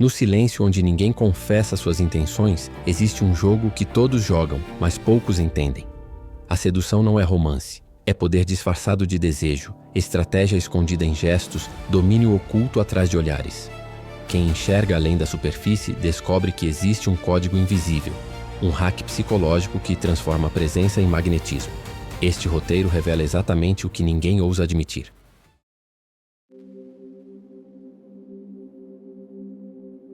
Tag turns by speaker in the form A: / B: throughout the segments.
A: No silêncio onde ninguém confessa suas intenções, existe um jogo que todos jogam, mas poucos entendem. A sedução não é romance. É poder disfarçado de desejo, estratégia escondida em gestos, domínio oculto atrás de olhares. Quem enxerga além da superfície descobre que existe um código invisível, um hack psicológico que transforma a presença em magnetismo. Este roteiro revela exatamente o que ninguém ousa admitir.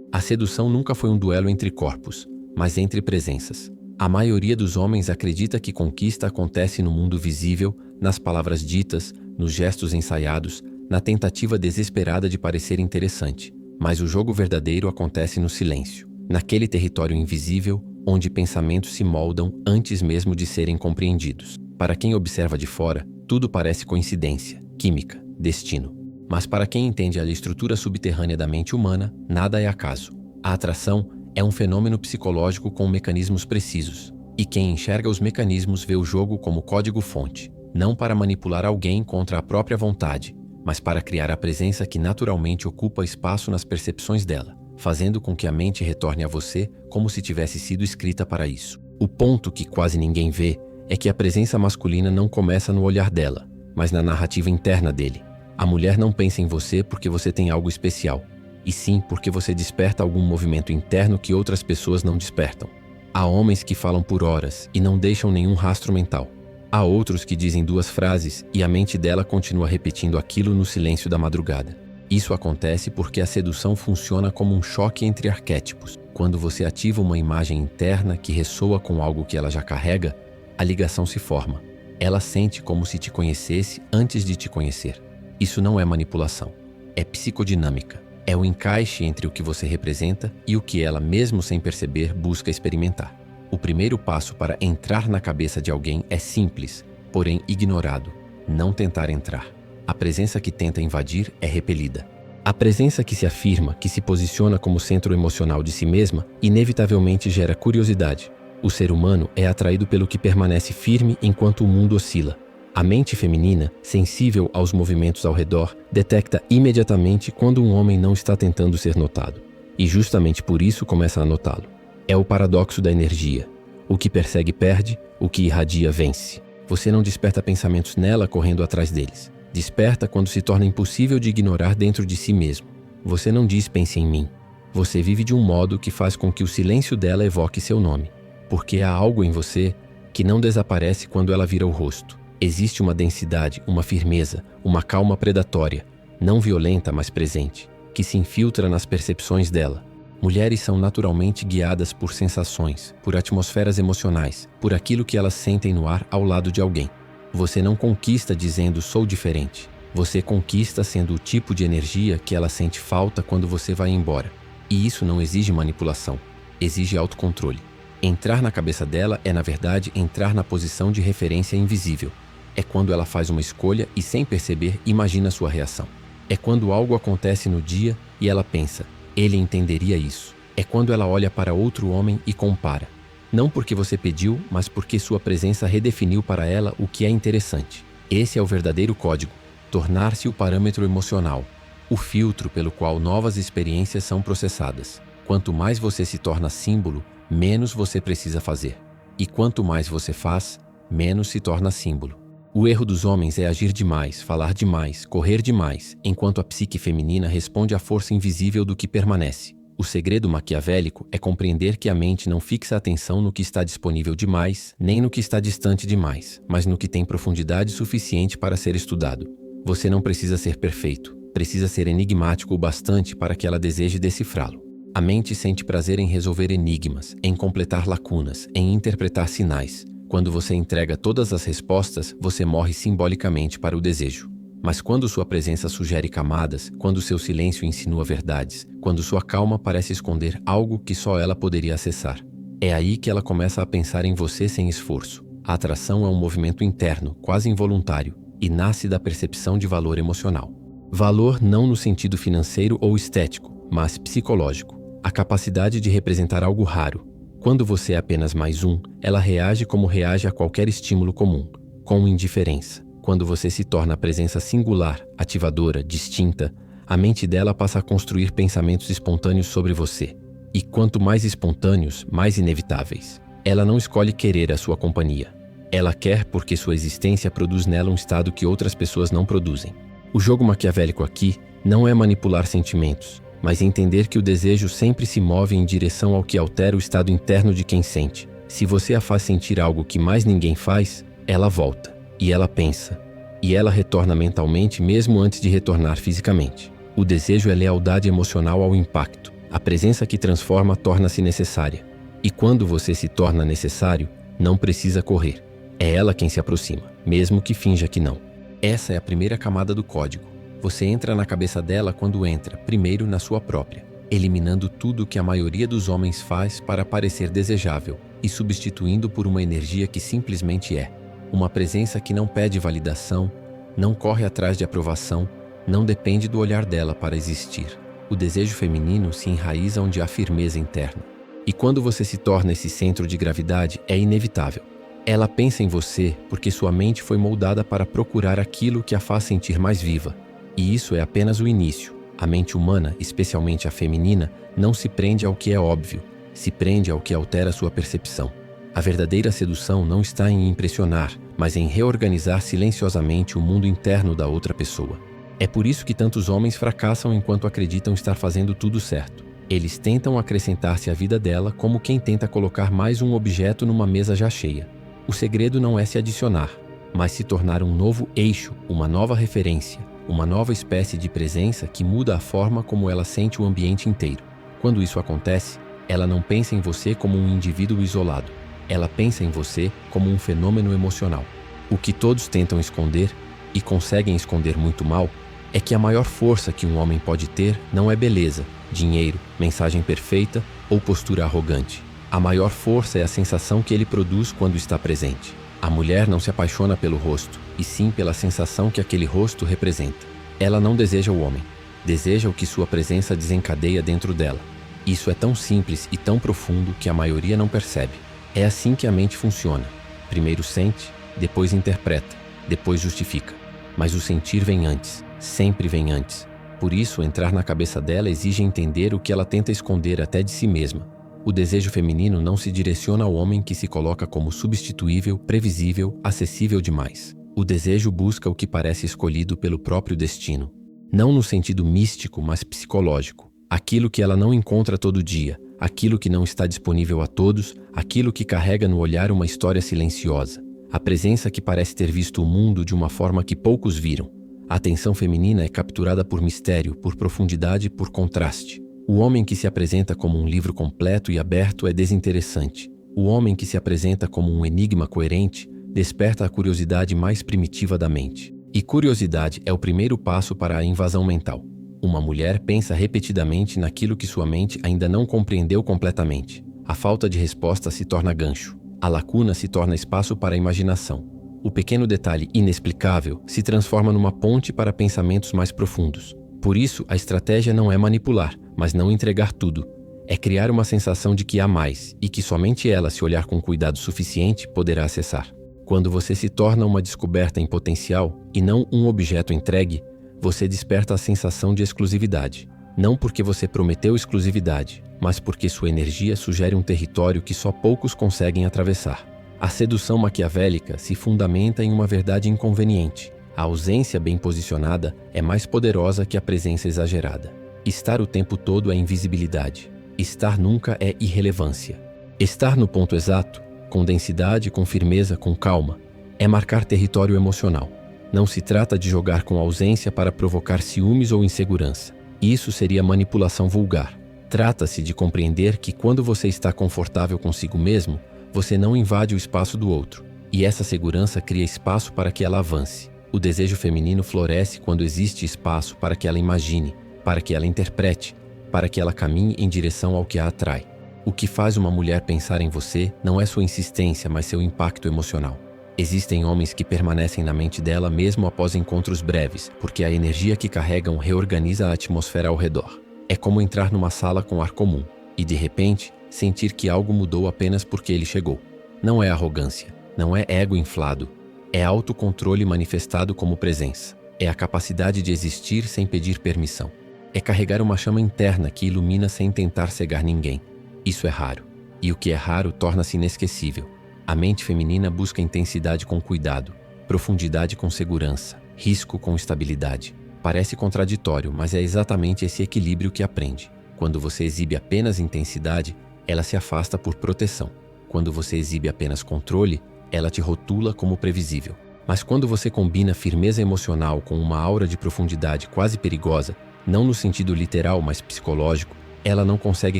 A: A sedução nunca foi um duelo entre corpos, mas entre presenças. A maioria dos homens acredita que conquista acontece no mundo visível, nas palavras ditas, nos gestos ensaiados, na tentativa desesperada de parecer interessante. Mas o jogo verdadeiro acontece no silêncio, naquele território invisível onde pensamentos se moldam antes mesmo de serem compreendidos. Para quem observa de fora, tudo parece coincidência, química, destino. Mas para quem entende a estrutura subterrânea da mente humana, nada é acaso. A atração é um fenômeno psicológico com mecanismos precisos. E quem enxerga os mecanismos vê o jogo como código-fonte, não para manipular alguém contra a própria vontade, mas para criar a presença que naturalmente ocupa espaço nas percepções dela, fazendo com que a mente retorne a você como se tivesse sido escrita para isso. O ponto que quase ninguém vê é que a presença masculina não começa no olhar dela, mas na narrativa interna dele. A mulher não pensa em você porque você tem algo especial, e sim porque você desperta algum movimento interno que outras pessoas não despertam. Há homens que falam por horas e não deixam nenhum rastro mental. Há outros que dizem 2 frases e a mente dela continua repetindo aquilo no silêncio da madrugada. Isso acontece porque a sedução funciona como um choque entre arquétipos. Quando você ativa uma imagem interna que ressoa com algo que ela já carrega, a ligação se forma. Ela sente como se te conhecesse antes de te conhecer. Isso não é manipulação, é psicodinâmica. É o encaixe entre o que você representa e o que ela, mesmo sem perceber, busca experimentar. O primeiro passo para entrar na cabeça de alguém é simples, porém ignorado: não tentar entrar. A presença que tenta invadir é repelida. A presença que se afirma, que se posiciona como centro emocional de si mesma, inevitavelmente gera curiosidade. O ser humano é atraído pelo que permanece firme enquanto o mundo oscila. A mente feminina, sensível aos movimentos ao redor, detecta imediatamente quando um homem não está tentando ser notado. E justamente por isso começa a notá-lo. É o paradoxo da energia. O que persegue perde, o que irradia vence. Você não desperta pensamentos nela correndo atrás deles. Desperta quando se torna impossível de ignorar dentro de si mesmo. Você não diz pense em mim. Você vive de um modo que faz com que o silêncio dela evoque seu nome. Porque há algo em você que não desaparece quando ela vira o rosto. Existe uma densidade, uma firmeza, uma calma predatória, não violenta, mas presente, que se infiltra nas percepções dela. Mulheres são naturalmente guiadas por sensações, por atmosferas emocionais, por aquilo que elas sentem no ar ao lado de alguém. Você não conquista dizendo sou diferente. Você conquista sendo o tipo de energia que ela sente falta quando você vai embora. E isso não exige manipulação, exige autocontrole. Entrar na cabeça dela é, na verdade, entrar na posição de referência invisível. É quando ela faz uma escolha e, sem perceber, imagina sua reação. É quando algo acontece no dia e ela pensa, ele entenderia isso. É quando ela olha para outro homem e compara. Não porque você pediu, mas porque sua presença redefiniu para ela o que é interessante. Esse é o verdadeiro código, tornar-se o parâmetro emocional, o filtro pelo qual novas experiências são processadas. Quanto mais você se torna símbolo, menos você precisa fazer. E quanto mais você faz, menos se torna símbolo. O erro dos homens é agir demais, falar demais, correr demais, enquanto a psique feminina responde à força invisível do que permanece. O segredo maquiavélico é compreender que a mente não fixa a atenção no que está disponível demais, nem no que está distante demais, mas no que tem profundidade suficiente para ser estudado. Você não precisa ser perfeito, precisa ser enigmático o bastante para que ela deseje decifrá-lo. A mente sente prazer em resolver enigmas, em completar lacunas, em interpretar sinais. Quando você entrega todas as respostas, você morre simbolicamente para o desejo. Mas quando sua presença sugere camadas, quando seu silêncio insinua verdades, quando sua calma parece esconder algo que só ela poderia acessar, é aí que ela começa a pensar em você sem esforço. A atração é um movimento interno, quase involuntário, e nasce da percepção de valor emocional. Valor não no sentido financeiro ou estético, mas psicológico. A capacidade de representar algo raro. Quando você é apenas mais um, ela reage como reage a qualquer estímulo comum, com indiferença. Quando você se torna a presença singular, ativadora, distinta, A mente dela passa a construir pensamentos espontâneos sobre você. E quanto mais espontâneos, mais inevitáveis. Ela não escolhe querer a sua companhia. Ela quer porque sua existência produz nela um estado que outras pessoas não produzem. O jogo maquiavélico aqui não é manipular sentimentos, mas entender que o desejo sempre se move em direção ao que altera o estado interno de quem sente. Se você a faz sentir algo que mais ninguém faz, ela volta, e ela pensa, e ela retorna mentalmente mesmo antes de retornar fisicamente. O desejo é lealdade emocional ao impacto. A presença que transforma torna-se necessária. E quando você se torna necessário, não precisa correr. É ela quem se aproxima, mesmo que finja que não. Essa é a primeira camada do código. Você entra na cabeça dela quando entra, primeiro na sua própria, eliminando tudo que a maioria dos homens faz para parecer desejável e substituindo por uma energia que simplesmente é. Uma presença que não pede validação, não corre atrás de aprovação, não depende do olhar dela para existir. O desejo feminino se enraiza onde há firmeza interna. E quando você se torna esse centro de gravidade, é inevitável. Ela pensa em você porque sua mente foi moldada para procurar aquilo que a faz sentir mais viva. E isso é apenas o início. A mente humana, especialmente a feminina, não se prende ao que é óbvio, se prende ao que altera sua percepção. A verdadeira sedução não está em impressionar, mas em reorganizar silenciosamente o mundo interno da outra pessoa. É por isso que tantos homens fracassam enquanto acreditam estar fazendo tudo certo. Eles tentam acrescentar-se à vida dela como quem tenta colocar mais um objeto numa mesa já cheia. O segredo não é se adicionar, mas se tornar um novo eixo, uma nova referência, uma nova espécie de presença que muda a forma como ela sente o ambiente inteiro. Quando isso acontece, ela não pensa em você como um indivíduo isolado. Ela pensa em você como um fenômeno emocional. O que todos tentam esconder, e conseguem esconder muito mal, é que a maior força que um homem pode ter não é beleza, dinheiro, mensagem perfeita ou postura arrogante. A maior força é a sensação que ele produz quando está presente. A mulher não se apaixona pelo rosto, e sim pela sensação que aquele rosto representa. Ela não deseja o homem, deseja o que sua presença desencadeia dentro dela. Isso é tão simples e tão profundo que a maioria não percebe. É assim que a mente funciona. Primeiro sente, depois interpreta, depois justifica. Mas o sentir vem antes, sempre vem antes. Por isso, entrar na cabeça dela exige entender o que ela tenta esconder até de si mesma. O desejo feminino não se direciona ao homem que se coloca como substituível, previsível, acessível demais. O desejo busca o que parece escolhido pelo próprio destino. Não no sentido místico, mas psicológico. Aquilo que ela não encontra todo dia, aquilo que não está disponível a todos, aquilo que carrega no olhar uma história silenciosa. A presença que parece ter visto o mundo de uma forma que poucos viram. A atenção feminina é capturada por mistério, por profundidade, por contraste. O homem que se apresenta como um livro completo e aberto é desinteressante. O homem que se apresenta como um enigma coerente desperta a curiosidade mais primitiva da mente. E curiosidade é o primeiro passo para a invasão mental. Uma mulher pensa repetidamente naquilo que sua mente ainda não compreendeu completamente. A falta de resposta se torna gancho. A lacuna se torna espaço para a imaginação. O pequeno detalhe inexplicável se transforma numa ponte para pensamentos mais profundos. Por isso, a estratégia não é manipular, mas não entregar tudo. É criar uma sensação de que há mais e que somente ela, se olhar com cuidado suficiente, poderá acessar. Quando você se torna uma descoberta em potencial e não um objeto entregue, você desperta a sensação de exclusividade. Não porque você prometeu exclusividade, mas porque sua energia sugere um território que só poucos conseguem atravessar. A sedução maquiavélica se fundamenta em uma verdade inconveniente. A ausência bem posicionada é mais poderosa que a presença exagerada. Estar o tempo todo é invisibilidade. Estar nunca é irrelevância. Estar no ponto exato, com densidade, com firmeza, com calma, é marcar território emocional. Não se trata de jogar com ausência para provocar ciúmes ou insegurança. Isso seria manipulação vulgar. Trata-se de compreender que quando você está confortável consigo mesmo, você não invade o espaço do outro. E essa segurança cria espaço para que ela avance. O desejo feminino floresce quando existe espaço para que ela imagine, para que ela interprete, para que ela caminhe em direção ao que a atrai. O que faz uma mulher pensar em você não é sua insistência, mas seu impacto emocional. Existem homens que permanecem na mente dela mesmo após encontros breves, porque a energia que carregam reorganiza a atmosfera ao redor. É como entrar numa sala com ar comum e, de repente, sentir que algo mudou apenas porque ele chegou. Não é arrogância, não é ego inflado, é autocontrole manifestado como presença. É a capacidade de existir sem pedir permissão. É carregar uma chama interna que ilumina sem tentar cegar ninguém. Isso é raro. E o que é raro torna-se inesquecível. A mente feminina busca intensidade com cuidado, profundidade com segurança, risco com estabilidade. Parece contraditório, mas é exatamente esse equilíbrio que aprende. Quando você exibe apenas intensidade, ela se afasta por proteção. Quando você exibe apenas controle, ela te rotula como previsível. Mas quando você combina firmeza emocional com uma aura de profundidade quase perigosa, não no sentido literal, mas psicológico, ela não consegue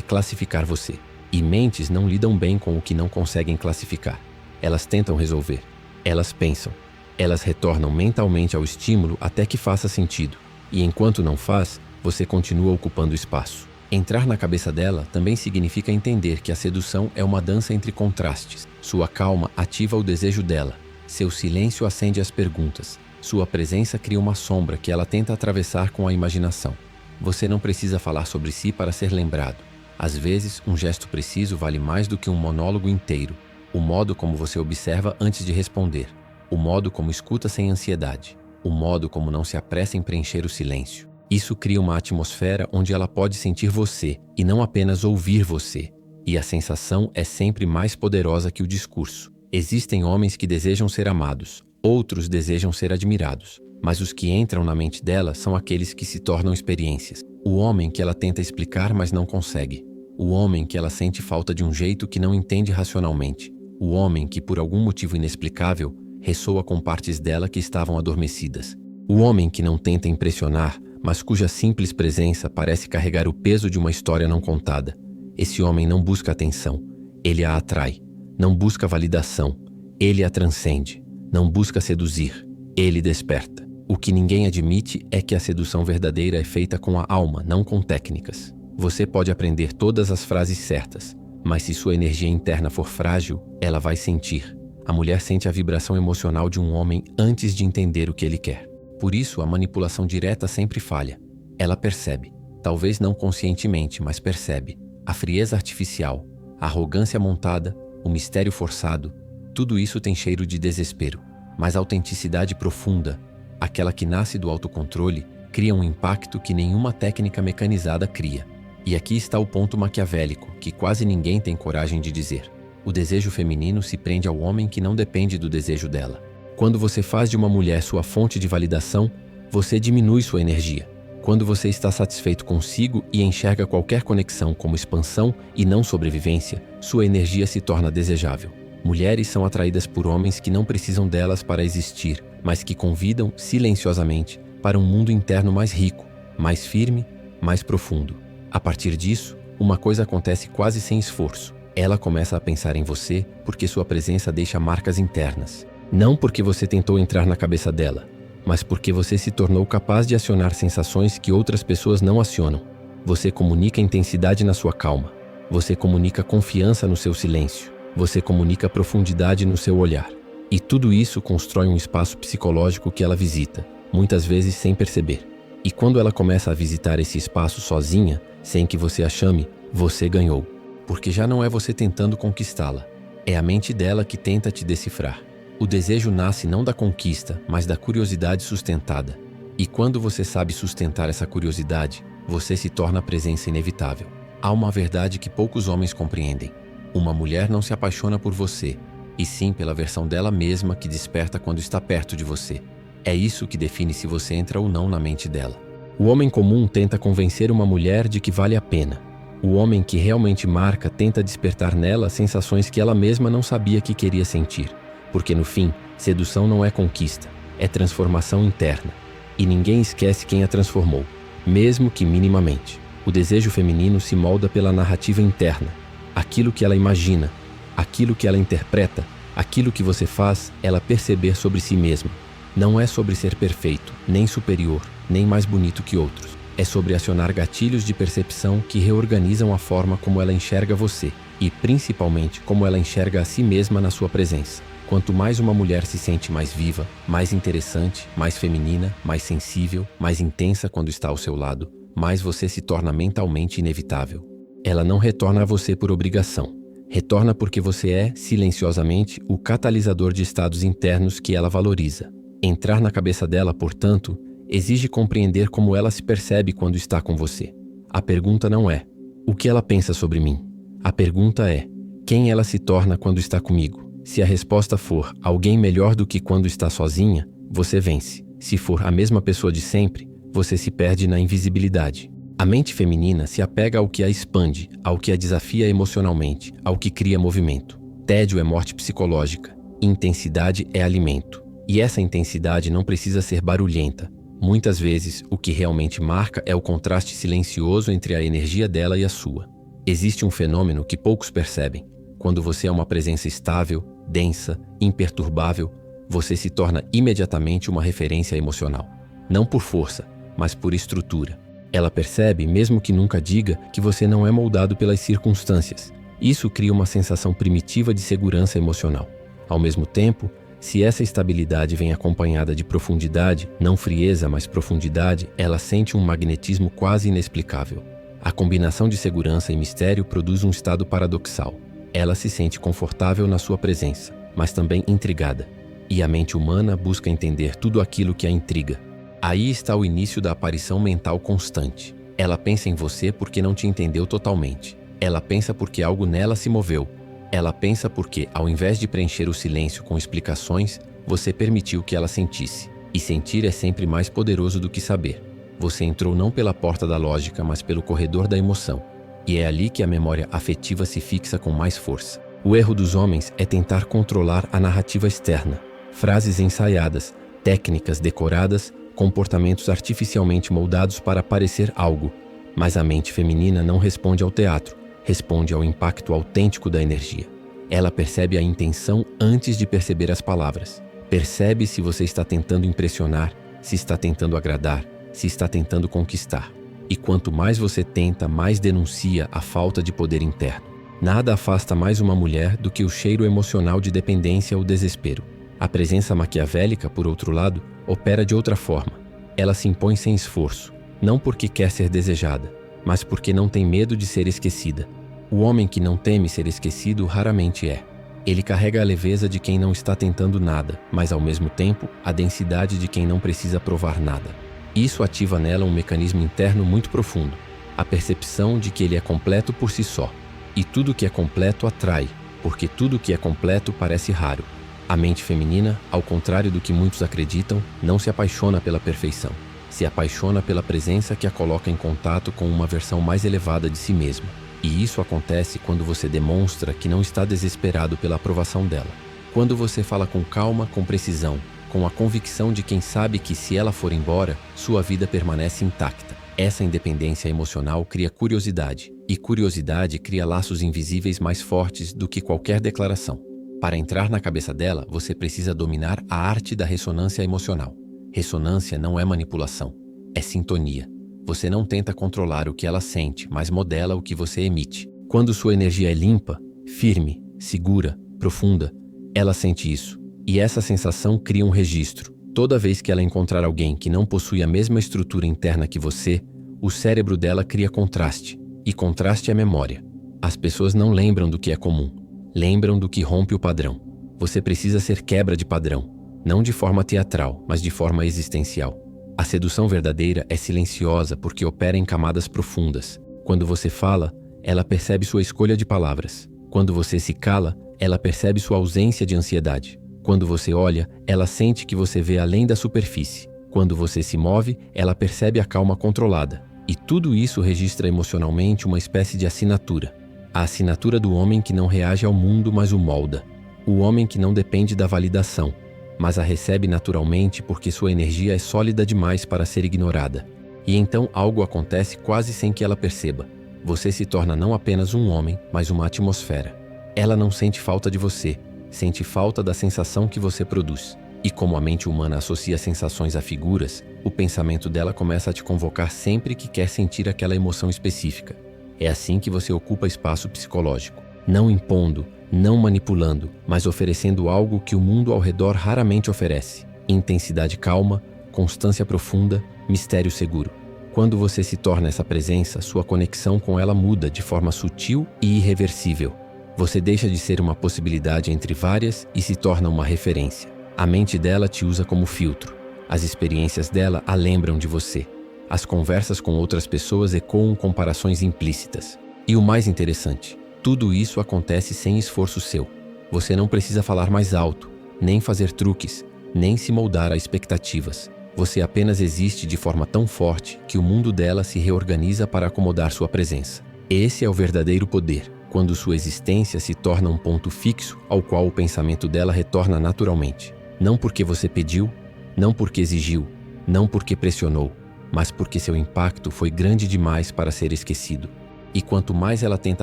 A: classificar você. E mentes não lidam bem com o que não conseguem classificar. Elas tentam resolver. Elas pensam. Elas retornam mentalmente ao estímulo até que faça sentido. E enquanto não faz, você continua ocupando espaço. Entrar na cabeça dela também significa entender que a sedução é uma dança entre contrastes. Sua calma ativa o desejo dela. Seu silêncio acende as perguntas. Sua presença cria uma sombra que ela tenta atravessar com a imaginação. Você não precisa falar sobre si para ser lembrado. Às vezes, um gesto preciso vale mais do que um monólogo inteiro. O modo como você observa antes de responder. O modo como escuta sem ansiedade. O modo como não se apressa em preencher o silêncio. Isso cria uma atmosfera onde ela pode sentir você e não apenas ouvir você. E a sensação é sempre mais poderosa que o discurso. Existem homens que desejam ser amados, outros desejam ser admirados. Mas os que entram na mente dela são aqueles que se tornam experiências. O homem que ela tenta explicar, mas não consegue. O homem que ela sente falta de um jeito que não entende racionalmente. O homem que, por algum motivo inexplicável, ressoa com partes dela que estavam adormecidas. O homem que não tenta impressionar, mas cuja simples presença parece carregar o peso de uma história não contada. Esse homem não busca atenção, ele a atrai. Não busca validação, ele a transcende. Não busca seduzir, ele desperta. O que ninguém admite é que a sedução verdadeira é feita com a alma, não com técnicas. Você pode aprender todas as frases certas, mas se sua energia interna for frágil, ela vai sentir. A mulher sente a vibração emocional de um homem antes de entender o que ele quer. Por isso, a manipulação direta sempre falha. Ela percebe, talvez não conscientemente, mas percebe. A frieza artificial, a arrogância montada, o mistério forçado, tudo isso tem cheiro de desespero. Mas a autenticidade profunda, aquela que nasce do autocontrole, cria um impacto que nenhuma técnica mecanizada cria. E aqui está o ponto maquiavélico, que quase ninguém tem coragem de dizer. O desejo feminino se prende ao homem que não depende do desejo dela. Quando você faz de uma mulher sua fonte de validação, você diminui sua energia. Quando você está satisfeito consigo e enxerga qualquer conexão como expansão e não sobrevivência, sua energia se torna desejável. Mulheres são atraídas por homens que não precisam delas para existir, mas que convidam silenciosamente para um mundo interno mais rico, mais firme, mais profundo. A partir disso, uma coisa acontece quase sem esforço. Ela começa a pensar em você porque sua presença deixa marcas internas. Não porque você tentou entrar na cabeça dela, mas porque você se tornou capaz de acionar sensações que outras pessoas não acionam. Você comunica intensidade na sua calma. Você comunica confiança no seu silêncio. Você comunica profundidade no seu olhar. E tudo isso constrói um espaço psicológico que ela visita, muitas vezes sem perceber. E quando ela começa a visitar esse espaço sozinha, sem que você a chame, você ganhou. Porque já não é você tentando conquistá-la. É a mente dela que tenta te decifrar. O desejo nasce não da conquista, mas da curiosidade sustentada. E quando você sabe sustentar essa curiosidade, você se torna a presença inevitável. Há uma verdade que poucos homens compreendem. Uma mulher não se apaixona por você, e sim pela versão dela mesma que desperta quando está perto de você. É isso que define se você entra ou não na mente dela. O homem comum tenta convencer uma mulher de que vale a pena. O homem que realmente marca tenta despertar nela sensações que ela mesma não sabia que queria sentir. Porque no fim, sedução não é conquista, é transformação interna. E ninguém esquece quem a transformou, mesmo que minimamente. O desejo feminino se molda pela narrativa interna. Aquilo que ela imagina, aquilo que ela interpreta, aquilo que você faz ela perceber sobre si mesma. Não é sobre ser perfeito, nem superior, nem mais bonito que outros. É sobre acionar gatilhos de percepção que reorganizam a forma como ela enxerga você e, principalmente, como ela enxerga a si mesma na sua presença. Quanto mais uma mulher se sente mais viva, mais interessante, mais feminina, mais sensível, mais intensa quando está ao seu lado, mais você se torna mentalmente inevitável. Ela não retorna a você por obrigação. Retorna porque você é, silenciosamente, o catalisador de estados internos que ela valoriza. Entrar na cabeça dela, portanto, Exige compreender como ela se percebe quando está com você. A pergunta não é: o que ela pensa sobre mim? A pergunta é: quem ela se torna quando está comigo? Se a resposta for alguém melhor do que quando está sozinha, você vence. Se for a mesma pessoa de sempre, você se perde na invisibilidade. A mente feminina se apega ao que a expande, ao que a desafia emocionalmente, ao que cria movimento. Tédio é morte psicológica. Intensidade é alimento. E essa intensidade não precisa ser barulhenta. Muitas vezes, o que realmente marca é o contraste silencioso entre a energia dela e a sua. Existe um fenômeno que poucos percebem. Quando você é uma presença estável, densa, imperturbável, você se torna imediatamente uma referência emocional. Não por força, mas por estrutura. Ela percebe, mesmo que nunca diga, que você não é moldado pelas circunstâncias. Isso cria uma sensação primitiva de segurança emocional. Ao mesmo tempo, se essa estabilidade vem acompanhada de profundidade, não frieza, mas profundidade, ela sente um magnetismo quase inexplicável. A combinação de segurança e mistério produz um estado paradoxal. Ela se sente confortável na sua presença, mas também intrigada. E a mente humana busca entender tudo aquilo que a intriga. Aí está o início da aparição mental constante. Ela pensa em você porque não te entendeu totalmente. Ela pensa porque algo nela se moveu. Ela pensa porque, ao invés de preencher o silêncio com explicações, você permitiu que ela sentisse. E sentir é sempre mais poderoso do que saber. Você entrou não pela porta da lógica, mas pelo corredor da emoção. E é ali que a memória afetiva se fixa com mais força. O erro dos homens é tentar controlar a narrativa externa. Frases ensaiadas, técnicas decoradas, comportamentos artificialmente moldados para parecer algo. Mas a mente feminina não responde ao teatro. Responde ao impacto autêntico da energia. Ela percebe a intenção antes de perceber as palavras. Percebe se você está tentando impressionar, se está tentando agradar, se está tentando conquistar. E quanto mais você tenta, mais denuncia a falta de poder interno. Nada afasta mais uma mulher do que o cheiro emocional de dependência ou desespero. A presença maquiavélica, por outro lado, opera de outra forma. Ela se impõe sem esforço, não porque quer ser desejada, mas porque não tem medo de ser esquecida. O homem que não teme ser esquecido raramente é. Ele carrega a leveza de quem não está tentando nada, mas ao mesmo tempo, a densidade de quem não precisa provar nada. Isso ativa nela um mecanismo interno muito profundo, a percepção de que ele é completo por si só. E tudo que é completo atrai, porque tudo que é completo parece raro. A mente feminina, ao contrário do que muitos acreditam, não se apaixona pela perfeição. Se apaixona pela presença que a coloca em contato com uma versão mais elevada de si mesma. E isso acontece quando você demonstra que não está desesperado pela aprovação dela. Quando você fala com calma, com precisão, com a convicção de quem sabe que se ela for embora, sua vida permanece intacta. Essa independência emocional cria curiosidade, e curiosidade cria laços invisíveis mais fortes do que qualquer declaração. Para entrar na cabeça dela, você precisa dominar a arte da ressonância emocional. Ressonância não é manipulação, é sintonia. Você não tenta controlar o que ela sente, mas modela o que você emite. Quando sua energia é limpa, firme, segura, profunda, ela sente isso. E essa sensação cria um registro. Toda vez que ela encontrar alguém que não possui a mesma estrutura interna que você, o cérebro dela cria contraste. E contraste é memória. As pessoas não lembram do que é comum. Lembram do que rompe o padrão. Você precisa ser quebra de padrão. Não de forma teatral, mas de forma existencial. A sedução verdadeira é silenciosa porque opera em camadas profundas. Quando você fala, ela percebe sua escolha de palavras. Quando você se cala, ela percebe sua ausência de ansiedade. Quando você olha, ela sente que você vê além da superfície. Quando você se move, ela percebe a calma controlada. E tudo isso registra emocionalmente uma espécie de assinatura. A assinatura do homem que não reage ao mundo, mas o molda. O homem que não depende da validação, mas a recebe naturalmente porque sua energia é sólida demais para ser ignorada. E então algo acontece quase sem que ela perceba. Você se torna não apenas um homem, mas uma atmosfera. Ela não sente falta de você, sente falta da sensação que você produz. E como a mente humana associa sensações a figuras, o pensamento dela começa a te convocar sempre que quer sentir aquela emoção específica. É assim que você ocupa espaço psicológico, não impondo, não manipulando, mas oferecendo algo que o mundo ao redor raramente oferece: intensidade calma, constância profunda, mistério seguro. Quando você se torna essa presença, sua conexão com ela muda de forma sutil e irreversível. Você deixa de ser uma possibilidade entre várias e se torna uma referência. A mente dela te usa como filtro. As experiências dela a lembram de você. As conversas com outras pessoas ecoam comparações implícitas. E o mais interessante, tudo isso acontece sem esforço seu. Você não precisa falar mais alto, nem fazer truques, nem se moldar a expectativas. Você apenas existe de forma tão forte que o mundo dela se reorganiza para acomodar sua presença. Esse é o verdadeiro poder, quando sua existência se torna um ponto fixo ao qual o pensamento dela retorna naturalmente. Não porque você pediu, não porque exigiu, não porque pressionou, mas porque seu impacto foi grande demais para ser esquecido. E quanto mais ela tenta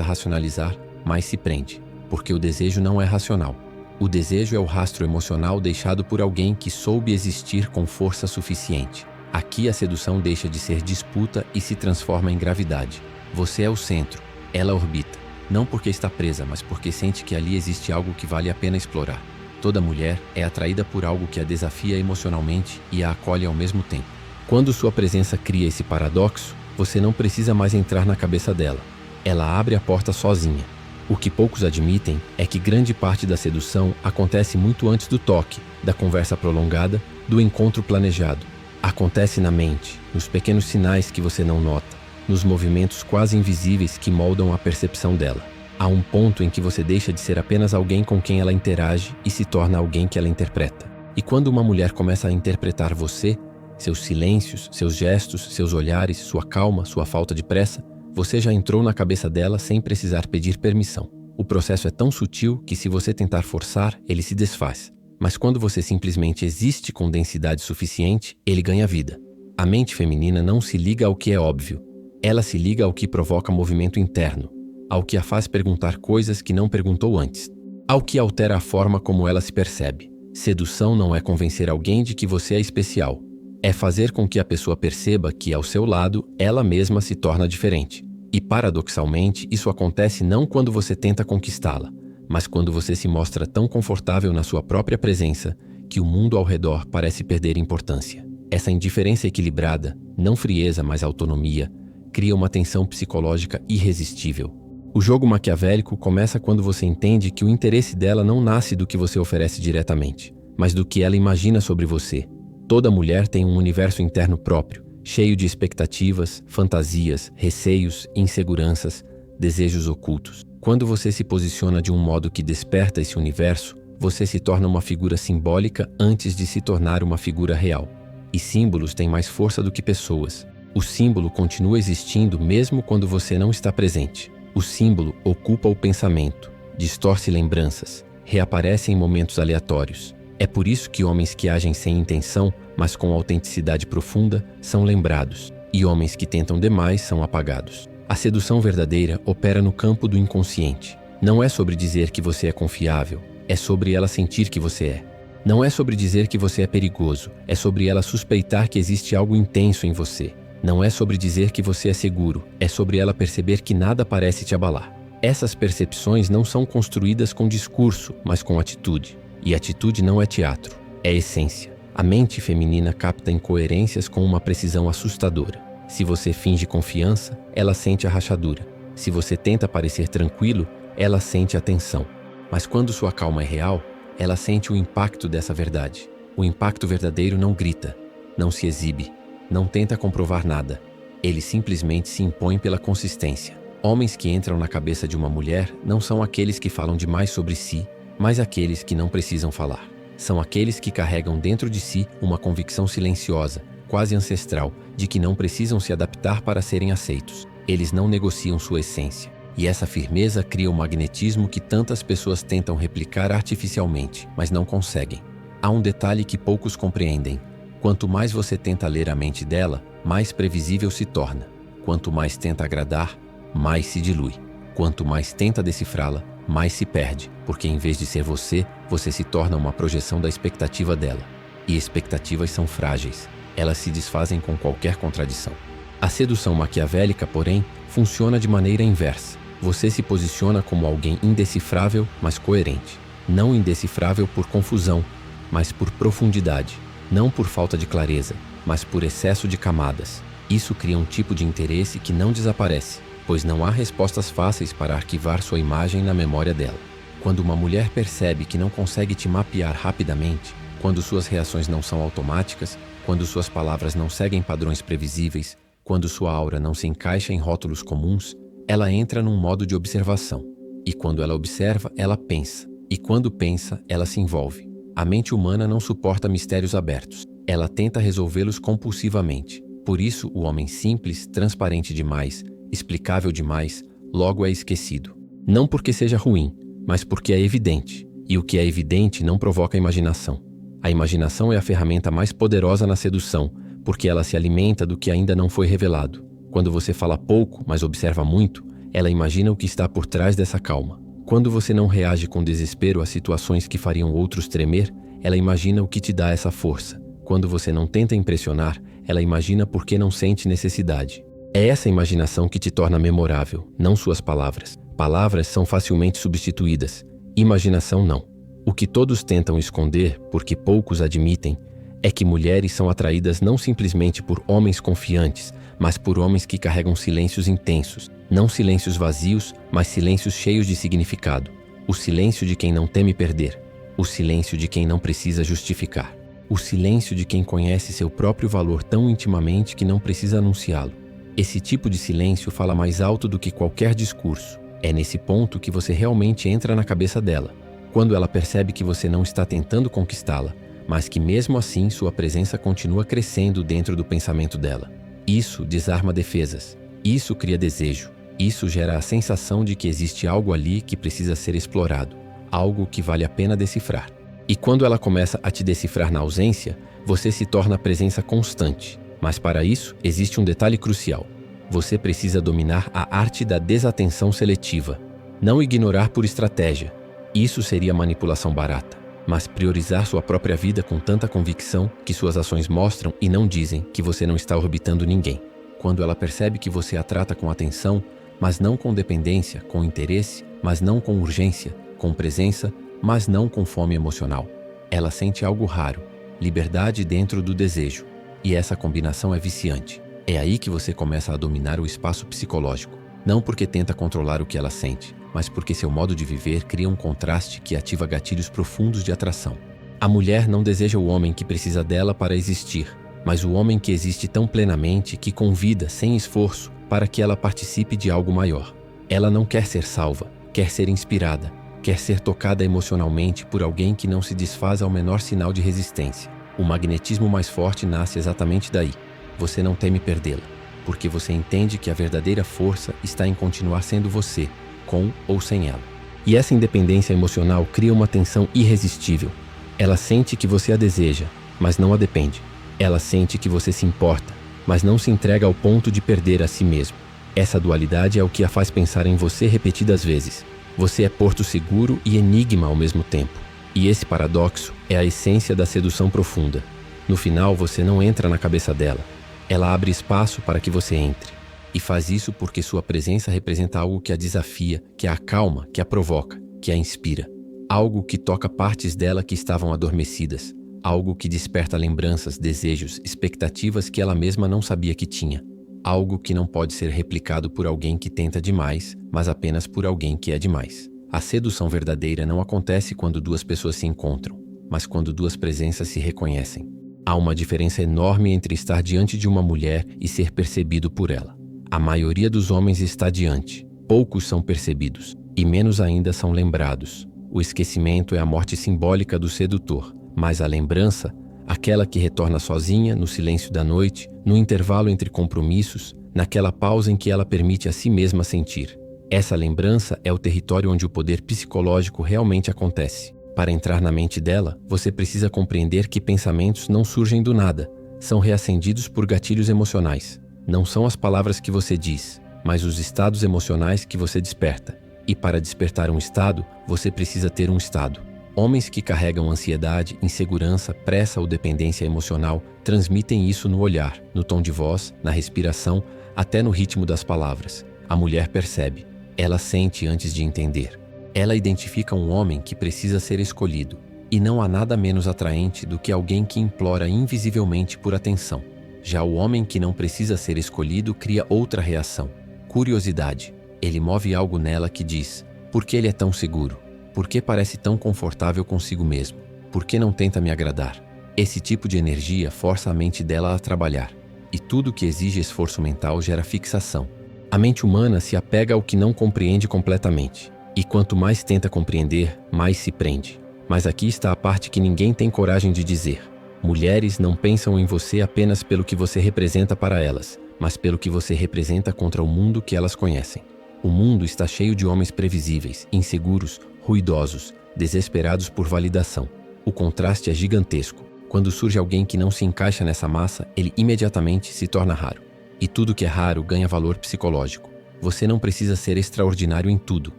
A: racionalizar, mais se prende, porque o desejo não é racional. O desejo é o rastro emocional deixado por alguém que soube existir com força suficiente. Aqui a sedução deixa de ser disputa e se transforma em gravidade. Você é o centro, ela orbita. Não porque está presa, mas porque sente que ali existe algo que vale a pena explorar. Toda mulher é atraída por algo que a desafia emocionalmente e a acolhe ao mesmo tempo. Quando sua presença cria esse paradoxo, você não precisa mais entrar na cabeça dela. Ela abre a porta sozinha. O que poucos admitem é que grande parte da sedução acontece muito antes do toque, da conversa prolongada, do encontro planejado. Acontece na mente, nos pequenos sinais que você não nota, nos movimentos quase invisíveis que moldam a percepção dela. Há um ponto em que você deixa de ser apenas alguém com quem ela interage e se torna alguém que ela interpreta. E quando uma mulher começa a interpretar você, seus silêncios, seus gestos, seus olhares, sua calma, sua falta de pressa, você já entrou na cabeça dela sem precisar pedir permissão. O processo é tão sutil que, se você tentar forçar, ele se desfaz. Mas quando você simplesmente existe com densidade suficiente, ele ganha vida. A mente feminina não se liga ao que é óbvio. Ela se liga ao que provoca movimento interno, ao que a faz perguntar coisas que não perguntou antes, ao que altera a forma como ela se percebe. Sedução não é convencer alguém de que você é especial. É fazer com que a pessoa perceba que, ao seu lado, ela mesma se torna diferente. E, paradoxalmente, isso acontece não quando você tenta conquistá-la, mas quando você se mostra tão confortável na sua própria presença que o mundo ao redor parece perder importância. Essa indiferença equilibrada, não frieza, mas autonomia, cria uma tensão psicológica irresistível. O jogo maquiavélico começa quando você entende que o interesse dela não nasce do que você oferece diretamente, mas do que ela imagina sobre você. Toda mulher tem um universo interno próprio, cheio de expectativas, fantasias, receios, inseguranças, desejos ocultos. Quando você se posiciona de um modo que desperta esse universo, você se torna uma figura simbólica antes de se tornar uma figura real. E símbolos têm mais força do que pessoas. O símbolo continua existindo mesmo quando você não está presente. O símbolo ocupa o pensamento, distorce lembranças, reaparece em momentos aleatórios. É por isso que homens que agem sem intenção, mas com autenticidade profunda, são lembrados, e homens que tentam demais são apagados. A sedução verdadeira opera no campo do inconsciente. Não é sobre dizer que você é confiável, é sobre ela sentir que você é. Não é sobre dizer que você é perigoso, é sobre ela suspeitar que existe algo intenso em você. Não é sobre dizer que você é seguro, é sobre ela perceber que nada parece te abalar. Essas percepções não são construídas com discurso, mas com atitude. E atitude não é teatro, é essência. A mente feminina capta incoerências com uma precisão assustadora. Se você finge confiança, ela sente a rachadura. Se você tenta parecer tranquilo, ela sente a tensão. Mas quando sua calma é real, ela sente o impacto dessa verdade. O impacto verdadeiro não grita, não se exibe, não tenta comprovar nada. Ele simplesmente se impõe pela consistência. Homens que entram na cabeça de uma mulher não são aqueles que falam demais sobre si, mas aqueles que não precisam falar. São aqueles que carregam dentro de si uma convicção silenciosa, quase ancestral, de que não precisam se adaptar para serem aceitos. Eles não negociam sua essência. E essa firmeza cria o magnetismo que tantas pessoas tentam replicar artificialmente, mas não conseguem. Há um detalhe que poucos compreendem. Quanto mais você tenta ler a mente dela, mais previsível se torna. Quanto mais tenta agradar, mais se dilui. Quanto mais tenta decifrá-la, mais se perde, porque em vez de ser você, você se torna uma projeção da expectativa dela. E expectativas são frágeis. Elas se desfazem com qualquer contradição. A sedução maquiavélica, porém, funciona de maneira inversa. Você se posiciona como alguém indecifrável, mas coerente. Não indecifrável por confusão, mas por profundidade. Não por falta de clareza, mas por excesso de camadas. Isso cria um tipo de interesse que não desaparece, pois não há respostas fáceis para arquivar sua imagem na memória dela. Quando uma mulher percebe que não consegue te mapear rapidamente, quando suas reações não são automáticas, quando suas palavras não seguem padrões previsíveis, quando sua aura não se encaixa em rótulos comuns, ela entra num modo de observação. E quando ela observa, ela pensa. E quando pensa, ela se envolve. A mente humana não suporta mistérios abertos. Ela tenta resolvê-los compulsivamente. Por isso, o homem simples, transparente demais, explicável demais, logo é esquecido. Não porque seja ruim, mas porque é evidente. E o que é evidente não provoca imaginação. A imaginação é a ferramenta mais poderosa na sedução, porque ela se alimenta do que ainda não foi revelado. Quando você fala pouco, mas observa muito, ela imagina o que está por trás dessa calma. Quando você não reage com desespero a situações que fariam outros tremer, ela imagina o que te dá essa força. Quando você não tenta impressionar, ela imagina por que não sente necessidade. É essa imaginação que te torna memorável, não suas palavras. Palavras são facilmente substituídas. Imaginação não. O que todos tentam esconder, porque poucos admitem, é que mulheres são atraídas não simplesmente por homens confiantes, mas por homens que carregam silêncios intensos. Não silêncios vazios, mas silêncios cheios de significado. O silêncio de quem não teme perder. O silêncio de quem não precisa justificar. O silêncio de quem conhece seu próprio valor tão intimamente que não precisa anunciá-lo. Esse tipo de silêncio fala mais alto do que qualquer discurso. É nesse ponto que você realmente entra na cabeça dela. Quando ela percebe que você não está tentando conquistá-la, mas que mesmo assim sua presença continua crescendo dentro do pensamento dela. Isso desarma defesas. Isso cria desejo. Isso gera a sensação de que existe algo ali que precisa ser explorado. Algo que vale a pena decifrar. E quando ela começa a te decifrar na ausência, você se torna a presença constante. Mas para isso, existe um detalhe crucial. Você precisa dominar a arte da desatenção seletiva. Não ignorar por estratégia. Isso seria manipulação barata. Mas priorizar sua própria vida com tanta convicção que suas ações mostram e não dizem que você não está orbitando ninguém. Quando ela percebe que você a trata com atenção, mas não com dependência, com interesse, mas não com urgência, com presença, mas não com fome emocional. Ela sente algo raro, liberdade dentro do desejo. E essa combinação é viciante. É aí que você começa a dominar o espaço psicológico. Não porque tenta controlar o que ela sente, mas porque seu modo de viver cria um contraste que ativa gatilhos profundos de atração. A mulher não deseja o homem que precisa dela para existir, mas o homem que existe tão plenamente que convida, sem esforço, para que ela participe de algo maior. Ela não quer ser salva, quer ser inspirada, quer ser tocada emocionalmente por alguém que não se desfaz ao menor sinal de resistência. O magnetismo mais forte nasce exatamente daí. Você não teme perdê-la, porque você entende que a verdadeira força está em continuar sendo você, com ou sem ela. E essa independência emocional cria uma tensão irresistível. Ela sente que você a deseja, mas não a depende. Ela sente que você se importa, mas não se entrega ao ponto de perder a si mesmo. Essa dualidade é o que a faz pensar em você repetidas vezes. Você é porto seguro e enigma ao mesmo tempo. E esse paradoxo é a essência da sedução profunda. No final, você não entra na cabeça dela. Ela abre espaço para que você entre. E faz isso porque sua presença representa algo que a desafia, que a acalma, que a provoca, que a inspira. Algo que toca partes dela que estavam adormecidas. Algo que desperta lembranças, desejos, expectativas que ela mesma não sabia que tinha. Algo que não pode ser replicado por alguém que tenta demais, mas apenas por alguém que é demais. A sedução verdadeira não acontece quando duas pessoas se encontram, mas quando duas presenças se reconhecem. Há uma diferença enorme entre estar diante de uma mulher e ser percebido por ela. A maioria dos homens está diante, poucos são percebidos, e menos ainda são lembrados. O esquecimento é a morte simbólica do sedutor, mas a lembrança, aquela que retorna sozinha no silêncio da noite, no intervalo entre compromissos, naquela pausa em que ela permite a si mesma sentir. Essa lembrança é o território onde o poder psicológico realmente acontece. Para entrar na mente dela, você precisa compreender que pensamentos não surgem do nada, são reacendidos por gatilhos emocionais. Não são as palavras que você diz, mas os estados emocionais que você desperta. E para despertar um estado, você precisa ter um estado. Homens que carregam ansiedade, insegurança, pressa ou dependência emocional transmitem isso no olhar, no tom de voz, na respiração, até no ritmo das palavras. A mulher percebe. Ela sente antes de entender. Ela identifica um homem que precisa ser escolhido. E não há nada menos atraente do que alguém que implora invisivelmente por atenção. Já o homem que não precisa ser escolhido cria outra reação. Curiosidade. Ele move algo nela que diz: por que ele é tão seguro? Por que parece tão confortável consigo mesmo? Por que não tenta me agradar? Esse tipo de energia força a mente dela a trabalhar, e tudo que exige esforço mental gera fixação. A mente humana se apega ao que não compreende completamente, e quanto mais tenta compreender, mais se prende. Mas aqui está a parte que ninguém tem coragem de dizer. Mulheres não pensam em você apenas pelo que você representa para elas, mas pelo que você representa contra o mundo que elas conhecem. O mundo está cheio de homens previsíveis, inseguros, ruidosos, desesperados por validação. O contraste é gigantesco. Quando surge alguém que não se encaixa nessa massa, ele imediatamente se torna raro. E tudo que é raro ganha valor psicológico. Você não precisa ser extraordinário em tudo.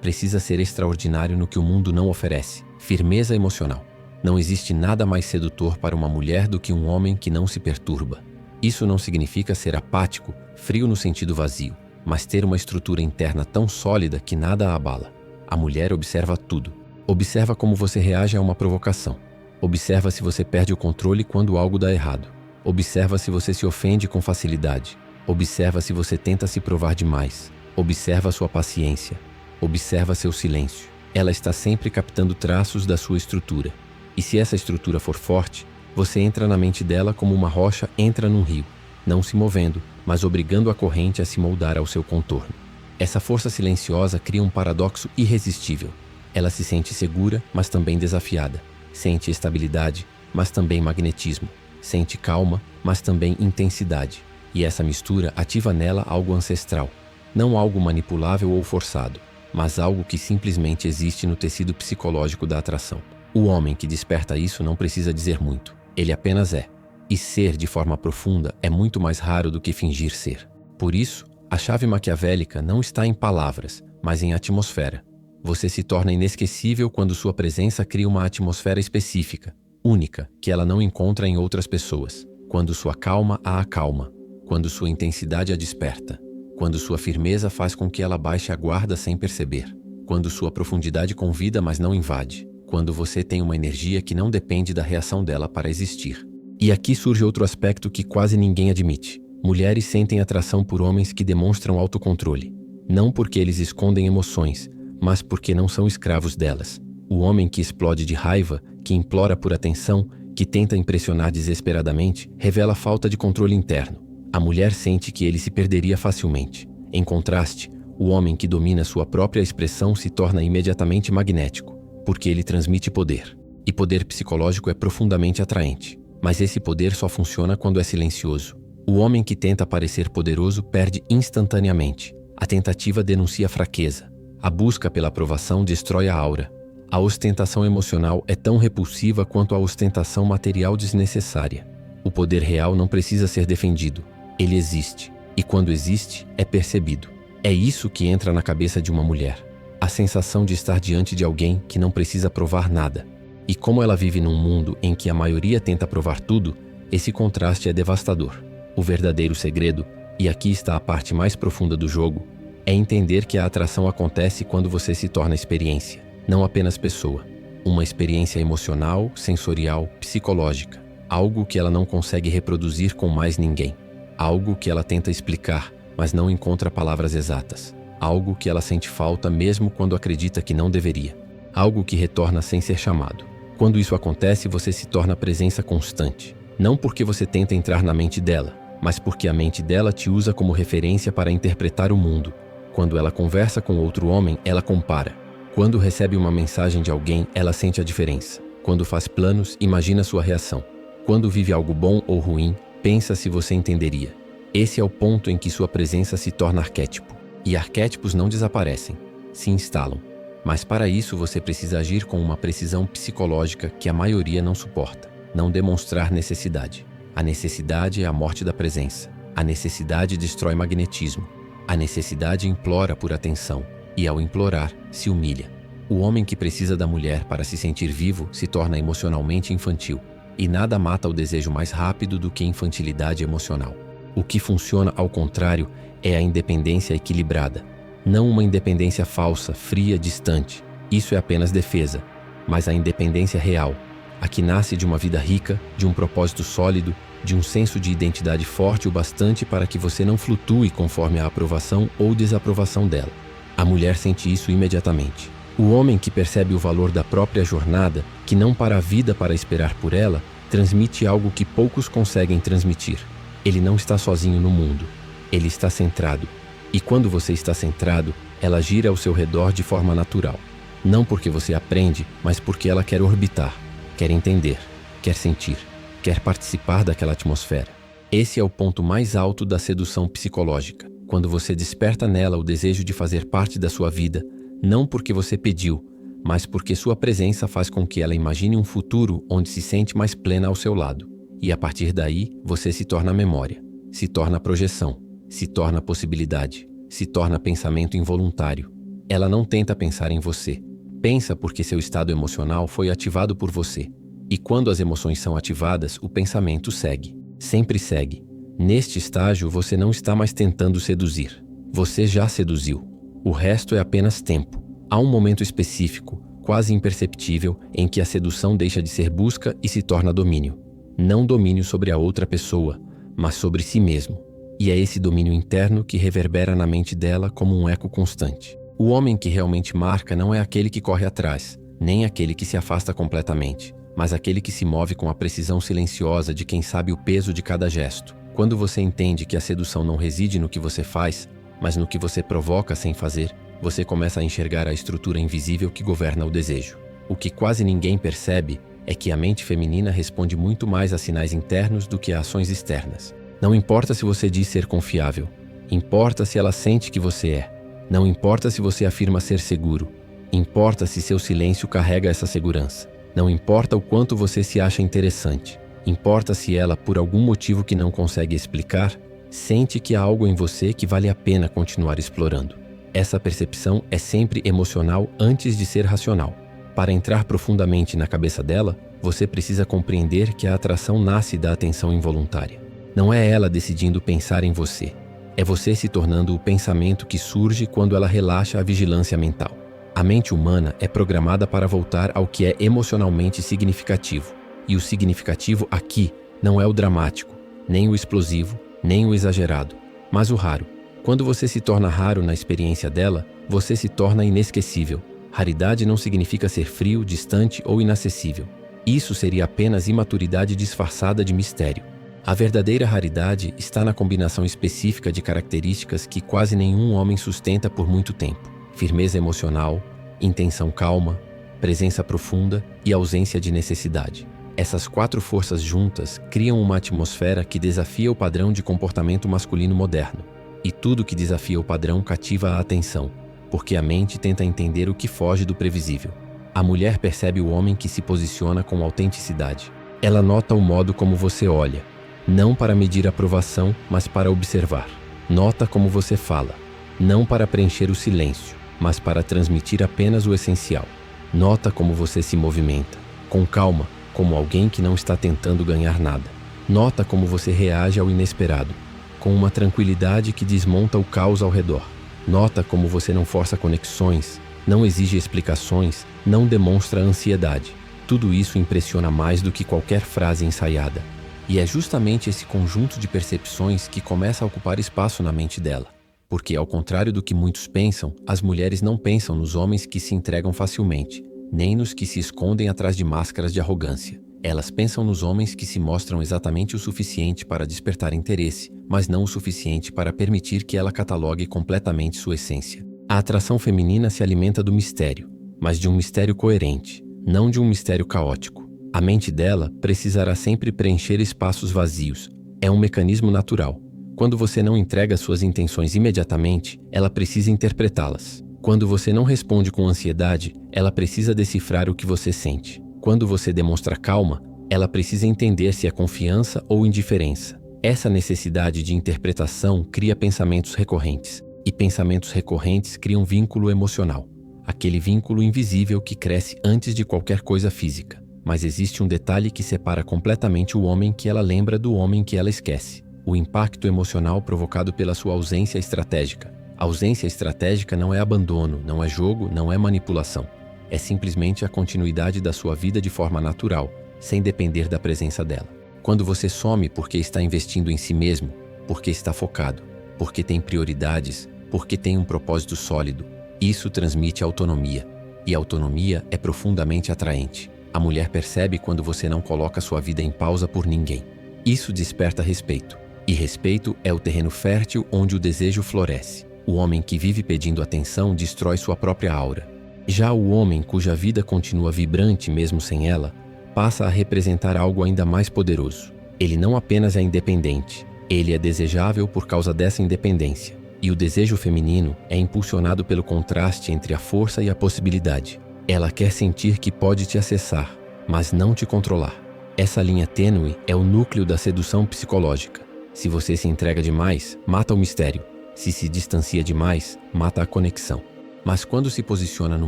A: Precisa ser extraordinário no que o mundo não oferece. Firmeza emocional. Não existe nada mais sedutor para uma mulher do que um homem que não se perturba. Isso não significa ser apático, frio no sentido vazio, mas ter uma estrutura interna tão sólida que nada a abala. A mulher observa tudo. Observa como você reage a uma provocação. Observa se você perde o controle quando algo dá errado. Observa se você se ofende com facilidade. Observa se você tenta se provar demais. Observa sua paciência. Observa seu silêncio. Ela está sempre captando traços da sua estrutura. E se essa estrutura for forte, você entra na mente dela como uma rocha entra num rio, não se movendo, mas obrigando a corrente a se moldar ao seu contorno. Essa força silenciosa cria um paradoxo irresistível. Ela se sente segura, mas também desafiada. Sente estabilidade, mas também magnetismo. Sente calma, mas também intensidade. E essa mistura ativa nela algo ancestral. Não algo manipulável ou forçado, mas algo que simplesmente existe no tecido psicológico da atração. O homem que desperta isso não precisa dizer muito. Ele apenas é. E ser de forma profunda é muito mais raro do que fingir ser. Por isso, a chave maquiavélica não está em palavras, mas em atmosfera. Você se torna inesquecível quando sua presença cria uma atmosfera específica, única, que ela não encontra em outras pessoas. Quando sua calma a acalma. Quando sua intensidade a desperta. Quando sua firmeza faz com que ela baixe a guarda sem perceber. Quando sua profundidade convida, mas não invade. Quando você tem uma energia que não depende da reação dela para existir. E aqui surge outro aspecto que quase ninguém admite. Mulheres sentem atração por homens que demonstram autocontrole. Não porque eles escondem emoções, mas porque não são escravos delas. O homem que explode de raiva, que implora por atenção, que tenta impressionar desesperadamente, revela falta de controle interno. A mulher sente que ele se perderia facilmente. Em contraste, o homem que domina sua própria expressão se torna imediatamente magnético, porque ele transmite poder. E poder psicológico é profundamente atraente. Mas esse poder só funciona quando é silencioso. O homem que tenta parecer poderoso perde instantaneamente. A tentativa denuncia fraqueza. A busca pela aprovação destrói a aura. A ostentação emocional é tão repulsiva quanto a ostentação material desnecessária. O poder real não precisa ser defendido. Ele existe. E quando existe, é percebido. É isso que entra na cabeça de uma mulher. A sensação de estar diante de alguém que não precisa provar nada. E como ela vive num mundo em que a maioria tenta provar tudo, esse contraste é devastador. O verdadeiro segredo, e aqui está a parte mais profunda do jogo, é entender que a atração acontece quando você se torna experiência, não apenas pessoa. Uma experiência emocional, sensorial, psicológica. Algo que ela não consegue reproduzir com mais ninguém. Algo que ela tenta explicar, mas não encontra palavras exatas. Algo que ela sente falta mesmo quando acredita que não deveria. Algo que retorna sem ser chamado. Quando isso acontece, você se torna presença constante. Não porque você tenta entrar na mente dela, mas porque a mente dela te usa como referência para interpretar o mundo. Quando ela conversa com outro homem, ela compara. Quando recebe uma mensagem de alguém, ela sente a diferença. Quando faz planos, imagina sua reação. Quando vive algo bom ou ruim, pensa se você entenderia. Esse é o ponto em que sua presença se torna arquétipo. E arquétipos não desaparecem, se instalam. Mas para isso você precisa agir com uma precisão psicológica que a maioria não suporta. Não demonstrar necessidade. A necessidade é a morte da presença. A necessidade destrói magnetismo. A necessidade implora por atenção. E ao implorar, se humilha. O homem que precisa da mulher para se sentir vivo se torna emocionalmente infantil. E nada mata o desejo mais rápido do que infantilidade emocional. O que funciona ao contrário é a independência equilibrada. Não uma independência falsa, fria, distante. Isso é apenas defesa. Mas a independência real, a que nasce de uma vida rica, de um propósito sólido, de um senso de identidade forte o bastante para que você não flutue conforme a aprovação ou desaprovação dela. A mulher sente isso imediatamente. O homem que percebe o valor da própria jornada, que não para a vida para esperar por ela, transmite algo que poucos conseguem transmitir. Ele não está sozinho no mundo. Ele está centrado. E quando você está centrado, ela gira ao seu redor de forma natural. Não porque você aprende, mas porque ela quer orbitar, quer entender, quer sentir, quer participar daquela atmosfera. Esse é o ponto mais alto da sedução psicológica, quando você desperta nela o desejo de fazer parte da sua vida, não porque você pediu, mas porque sua presença faz com que ela imagine um futuro onde se sente mais plena ao seu lado. E a partir daí, você se torna memória, se torna projeção, se torna possibilidade, se torna pensamento involuntário. Ela não tenta pensar em você. Pensa porque seu estado emocional foi ativado por você. E quando as emoções são ativadas, o pensamento segue. Sempre segue. Neste estágio, você não está mais tentando seduzir. Você já seduziu. O resto é apenas tempo. Há um momento específico, quase imperceptível, em que a sedução deixa de ser busca e se torna domínio. Não domínio sobre a outra pessoa, mas sobre si mesmo. E é esse domínio interno que reverbera na mente dela como um eco constante. O homem que realmente marca não é aquele que corre atrás, nem aquele que se afasta completamente, mas aquele que se move com a precisão silenciosa de quem sabe o peso de cada gesto. Quando você entende que a sedução não reside no que você faz, mas no que você provoca sem fazer, você começa a enxergar a estrutura invisível que governa o desejo. O que quase ninguém percebe é que a mente feminina responde muito mais a sinais internos do que a ações externas. Não importa se você diz ser confiável, importa se ela sente que você é. Não importa se você afirma ser seguro, importa se seu silêncio carrega essa segurança. Não importa o quanto você se acha interessante, importa se ela, por algum motivo que não consegue explicar, sente que há algo em você que vale a pena continuar explorando. Essa percepção é sempre emocional antes de ser racional. Para entrar profundamente na cabeça dela, você precisa compreender que a atração nasce da atenção involuntária. Não é ela decidindo pensar em você. É você se tornando o pensamento que surge quando ela relaxa a vigilância mental. A mente humana é programada para voltar ao que é emocionalmente significativo. E o significativo aqui não é o dramático, nem o explosivo, nem o exagerado, mas o raro. Quando você se torna raro na experiência dela, você se torna inesquecível. Raridade não significa ser frio, distante ou inacessível. Isso seria apenas imaturidade disfarçada de mistério. A verdadeira raridade está na combinação específica de características que quase nenhum homem sustenta por muito tempo: firmeza emocional, intenção calma, presença profunda e ausência de necessidade. Essas 4 forças juntas criam uma atmosfera que desafia o padrão de comportamento masculino moderno. E tudo que desafia o padrão cativa a atenção, porque a mente tenta entender o que foge do previsível. A mulher percebe o homem que se posiciona com autenticidade. Ela nota o modo como você olha, não para medir aprovação, mas para observar. Nota como você fala, não para preencher o silêncio, mas para transmitir apenas o essencial. Nota como você se movimenta, com calma, como alguém que não está tentando ganhar nada. Nota como você reage ao inesperado, com uma tranquilidade que desmonta o caos ao redor. Nota como você não força conexões, não exige explicações, não demonstra ansiedade. Tudo isso impressiona mais do que qualquer frase ensaiada. E é justamente esse conjunto de percepções que começa a ocupar espaço na mente dela. Porque, ao contrário do que muitos pensam, as mulheres não pensam nos homens que se entregam facilmente, nem nos que se escondem atrás de máscaras de arrogância. Elas pensam nos homens que se mostram exatamente o suficiente para despertar interesse, mas não o suficiente para permitir que ela catalogue completamente sua essência. A atração feminina se alimenta do mistério, mas de um mistério coerente, não de um mistério caótico. A mente dela precisará sempre preencher espaços vazios. É um mecanismo natural. Quando você não entrega suas intenções imediatamente, ela precisa interpretá-las. Quando você não responde com ansiedade, ela precisa decifrar o que você sente. Quando você demonstra calma, ela precisa entender se é confiança ou indiferença. Essa necessidade de interpretação cria pensamentos recorrentes, e pensamentos recorrentes criam vínculo emocional. Aquele vínculo invisível que cresce antes de qualquer coisa física. Mas existe um detalhe que separa completamente o homem que ela lembra do homem que ela esquece: o impacto emocional provocado pela sua ausência estratégica. A ausência estratégica não é abandono, não é jogo, não é manipulação. É simplesmente a continuidade da sua vida de forma natural, sem depender da presença dela. Quando você some porque está investindo em si mesmo, porque está focado, porque tem prioridades, porque tem um propósito sólido, isso transmite autonomia. E a autonomia é profundamente atraente. A mulher percebe quando você não coloca sua vida em pausa por ninguém. Isso desperta respeito. E respeito é o terreno fértil onde o desejo floresce. O homem que vive pedindo atenção destrói sua própria aura. Já o homem cuja vida continua vibrante mesmo sem ela, passa a representar algo ainda mais poderoso. Ele não apenas é independente, ele é desejável por causa dessa independência. E o desejo feminino é impulsionado pelo contraste entre a força e a possibilidade. Ela quer sentir que pode te acessar, mas não te controlar. Essa linha tênue é o núcleo da sedução psicológica. Se você se entrega demais, mata o mistério. Se distancia demais, mata a conexão. Mas quando se posiciona no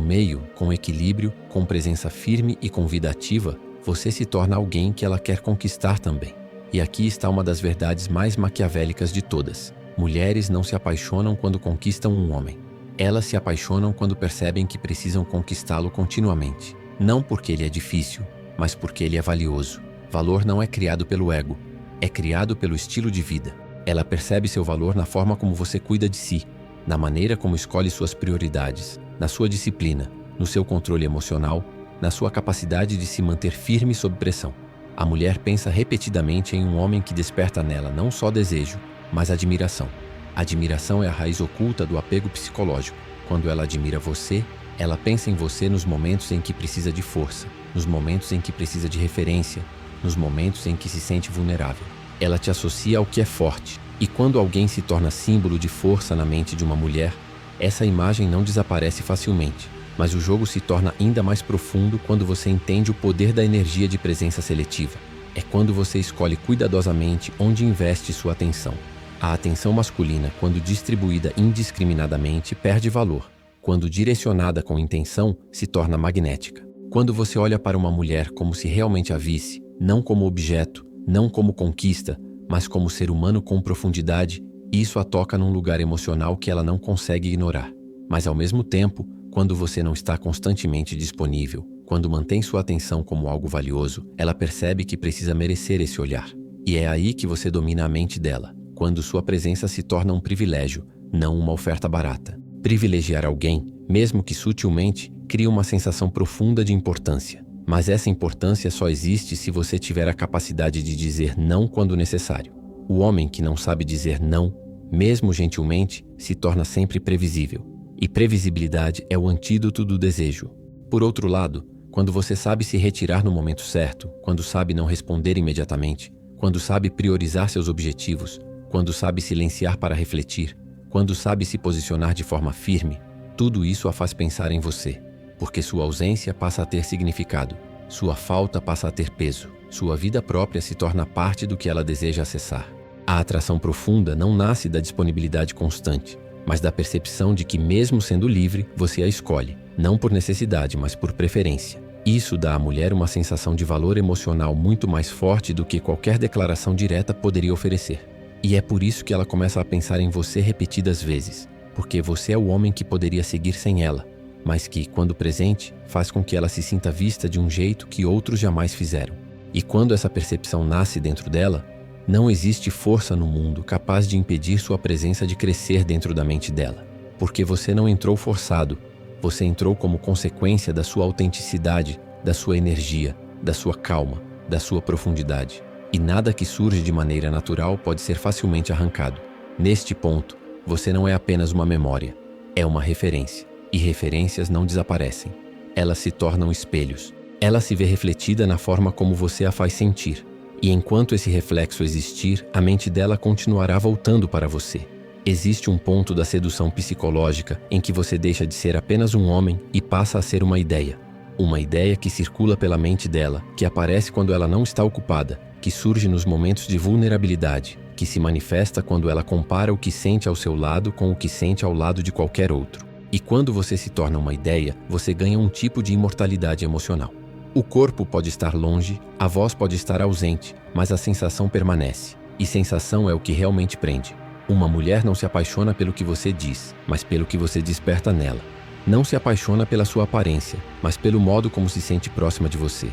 A: meio, com equilíbrio, com presença firme e com vida ativa, você se torna alguém que ela quer conquistar também. E aqui está uma das verdades mais maquiavélicas de todas. Mulheres não se apaixonam quando conquistam um homem. Elas se apaixonam quando percebem que precisam conquistá-lo continuamente. Não porque ele é difícil, mas porque ele é valioso. Valor não é criado pelo ego, é criado pelo estilo de vida. Ela percebe seu valor na forma como você cuida de si, na maneira como escolhe suas prioridades, na sua disciplina, no seu controle emocional, na sua capacidade de se manter firme sob pressão. A mulher pensa repetidamente em um homem que desperta nela não só desejo, mas admiração. Admiração é a raiz oculta do apego psicológico. Quando ela admira você, ela pensa em você nos momentos em que precisa de força, nos momentos em que precisa de referência, nos momentos em que se sente vulnerável. Ela te associa ao que é forte, e quando alguém se torna símbolo de força na mente de uma mulher, essa imagem não desaparece facilmente, mas o jogo se torna ainda mais profundo quando você entende o poder da energia de presença seletiva. É quando você escolhe cuidadosamente onde investe sua atenção. A atenção masculina, quando distribuída indiscriminadamente, perde valor. Quando direcionada com intenção, se torna magnética. Quando você olha para uma mulher como se realmente a visse, não como objeto, não como conquista, mas como ser humano com profundidade, isso a toca num lugar emocional que ela não consegue ignorar. Mas ao mesmo tempo, quando você não está constantemente disponível, quando mantém sua atenção como algo valioso, ela percebe que precisa merecer esse olhar. E é aí que você domina a mente dela, quando sua presença se torna um privilégio, não uma oferta barata. Privilegiar alguém, mesmo que sutilmente, cria uma sensação profunda de importância. Mas essa importância só existe se você tiver a capacidade de dizer não quando necessário. O homem que não sabe dizer não, mesmo gentilmente, se torna sempre previsível. E previsibilidade é o antídoto do desejo. Por outro lado, quando você sabe se retirar no momento certo, quando sabe não responder imediatamente, quando sabe priorizar seus objetivos, quando sabe silenciar para refletir, quando sabe se posicionar de forma firme, tudo isso a faz pensar em você. Porque sua ausência passa a ter significado, sua falta passa a ter peso, sua vida própria se torna parte do que ela deseja acessar. A atração profunda não nasce da disponibilidade constante, mas da percepção de que, mesmo sendo livre, você a escolhe, não por necessidade, mas por preferência. Isso dá à mulher uma sensação de valor emocional muito mais forte do que qualquer declaração direta poderia oferecer. E é por isso que ela começa a pensar em você repetidas vezes, porque você é o homem que poderia seguir sem ela, mas que, quando presente, faz com que ela se sinta vista de um jeito que outros jamais fizeram. E quando essa percepção nasce dentro dela, não existe força no mundo capaz de impedir sua presença de crescer dentro da mente dela. Porque você não entrou forçado, você entrou como consequência da sua autenticidade, da sua energia, da sua calma, da sua profundidade. E nada que surge de maneira natural pode ser facilmente arrancado. Neste ponto, você não é apenas uma memória, é uma referência. E referências não desaparecem. Elas se tornam espelhos. Ela se vê refletida na forma como você a faz sentir. E enquanto esse reflexo existir, a mente dela continuará voltando para você. Existe um ponto da sedução psicológica em que você deixa de ser apenas um homem e passa a ser uma ideia. Uma ideia que circula pela mente dela, que aparece quando ela não está ocupada, que surge nos momentos de vulnerabilidade, que se manifesta quando ela compara o que sente ao seu lado com o que sente ao lado de qualquer outro. E quando você se torna uma ideia, você ganha um tipo de imortalidade emocional. O corpo pode estar longe, a voz pode estar ausente, mas a sensação permanece. E sensação é o que realmente prende. Uma mulher não se apaixona pelo que você diz, mas pelo que você desperta nela. Não se apaixona pela sua aparência, mas pelo modo como se sente próxima de você.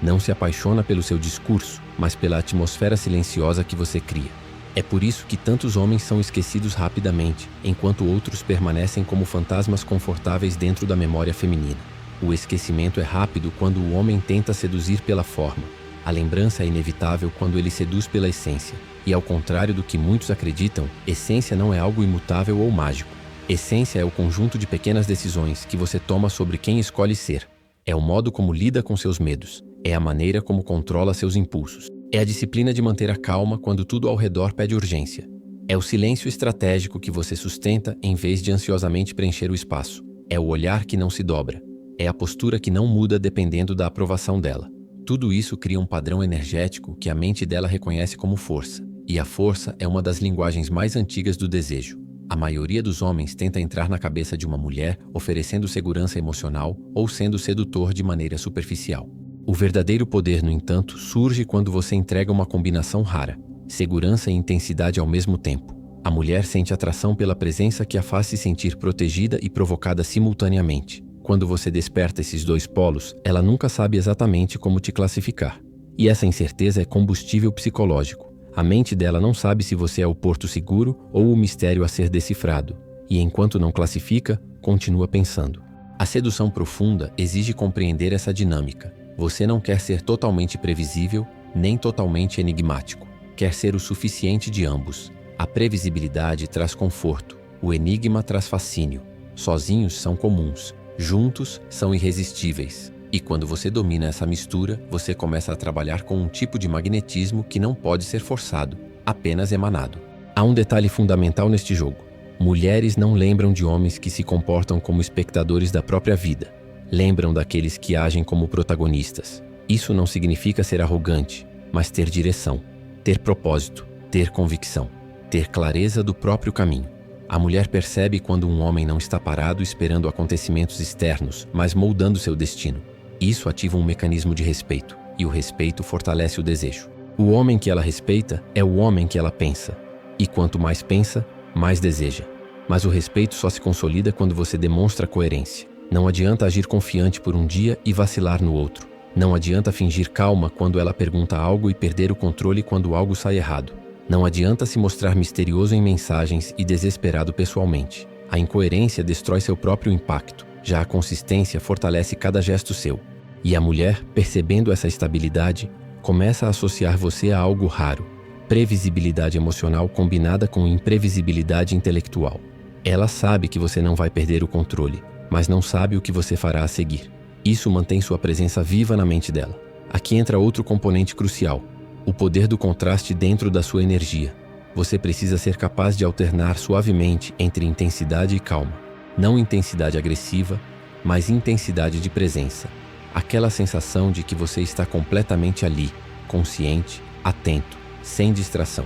A: Não se apaixona pelo seu discurso, mas pela atmosfera silenciosa que você cria. É por isso que tantos homens são esquecidos rapidamente, enquanto outros permanecem como fantasmas confortáveis dentro da memória feminina. O esquecimento é rápido quando o homem tenta seduzir pela forma. A lembrança é inevitável quando ele seduz pela essência. E ao contrário do que muitos acreditam, essência não é algo imutável ou mágico. Essência é o conjunto de pequenas decisões que você toma sobre quem escolhe ser. É o modo como lida com seus medos. É a maneira como controla seus impulsos. É a disciplina de manter a calma quando tudo ao redor pede urgência. É o silêncio estratégico que você sustenta em vez de ansiosamente preencher o espaço. É o olhar que não se dobra. É a postura que não muda dependendo da aprovação dela. Tudo isso cria um padrão energético que a mente dela reconhece como força. E a força é uma das linguagens mais antigas do desejo. A maioria dos homens tenta entrar na cabeça de uma mulher oferecendo segurança emocional ou sendo sedutor de maneira superficial. O verdadeiro poder, no entanto, surge quando você entrega uma combinação rara: segurança e intensidade ao mesmo tempo. A mulher sente atração pela presença que a faz se sentir protegida e provocada simultaneamente. Quando você desperta esses dois polos, ela nunca sabe exatamente como te classificar. E essa incerteza é combustível psicológico. A mente dela não sabe se você é o porto seguro ou o mistério a ser decifrado. E enquanto não classifica, continua pensando. A sedução profunda exige compreender essa dinâmica. Você não quer ser totalmente previsível, nem totalmente enigmático. Quer ser o suficiente de ambos. A previsibilidade traz conforto. O enigma traz fascínio. Sozinhos são comuns. Juntos são irresistíveis. E quando você domina essa mistura, você começa a trabalhar com um tipo de magnetismo que não pode ser forçado, apenas emanado. Há um detalhe fundamental neste jogo. Mulheres não lembram de homens que se comportam como espectadores da própria vida. Lembram daqueles que agem como protagonistas. Isso não significa ser arrogante, mas ter direção, ter propósito, ter convicção, ter clareza do próprio caminho. A mulher percebe quando um homem não está parado esperando acontecimentos externos, mas moldando seu destino. Isso ativa um mecanismo de respeito, e o respeito fortalece o desejo. O homem que ela respeita é o homem que ela pensa. E quanto mais pensa, mais deseja. Mas o respeito só se consolida quando você demonstra coerência. Não adianta agir confiante por um dia e vacilar no outro. Não adianta fingir calma quando ela pergunta algo e perder o controle quando algo sai errado. Não adianta se mostrar misterioso em mensagens e desesperado pessoalmente. A incoerência destrói seu próprio impacto. Já a consistência fortalece cada gesto seu. E a mulher, percebendo essa estabilidade, começa a associar você a algo raro. Previsibilidade emocional combinada com imprevisibilidade intelectual. Ela sabe que você não vai perder o controle, mas não sabe o que você fará a seguir. Isso mantém sua presença viva na mente dela. Aqui entra outro componente crucial: o poder do contraste dentro da sua energia. Você precisa ser capaz de alternar suavemente entre intensidade e calma. Não intensidade agressiva, mas intensidade de presença. Aquela sensação de que você está completamente ali, consciente, atento, sem distração.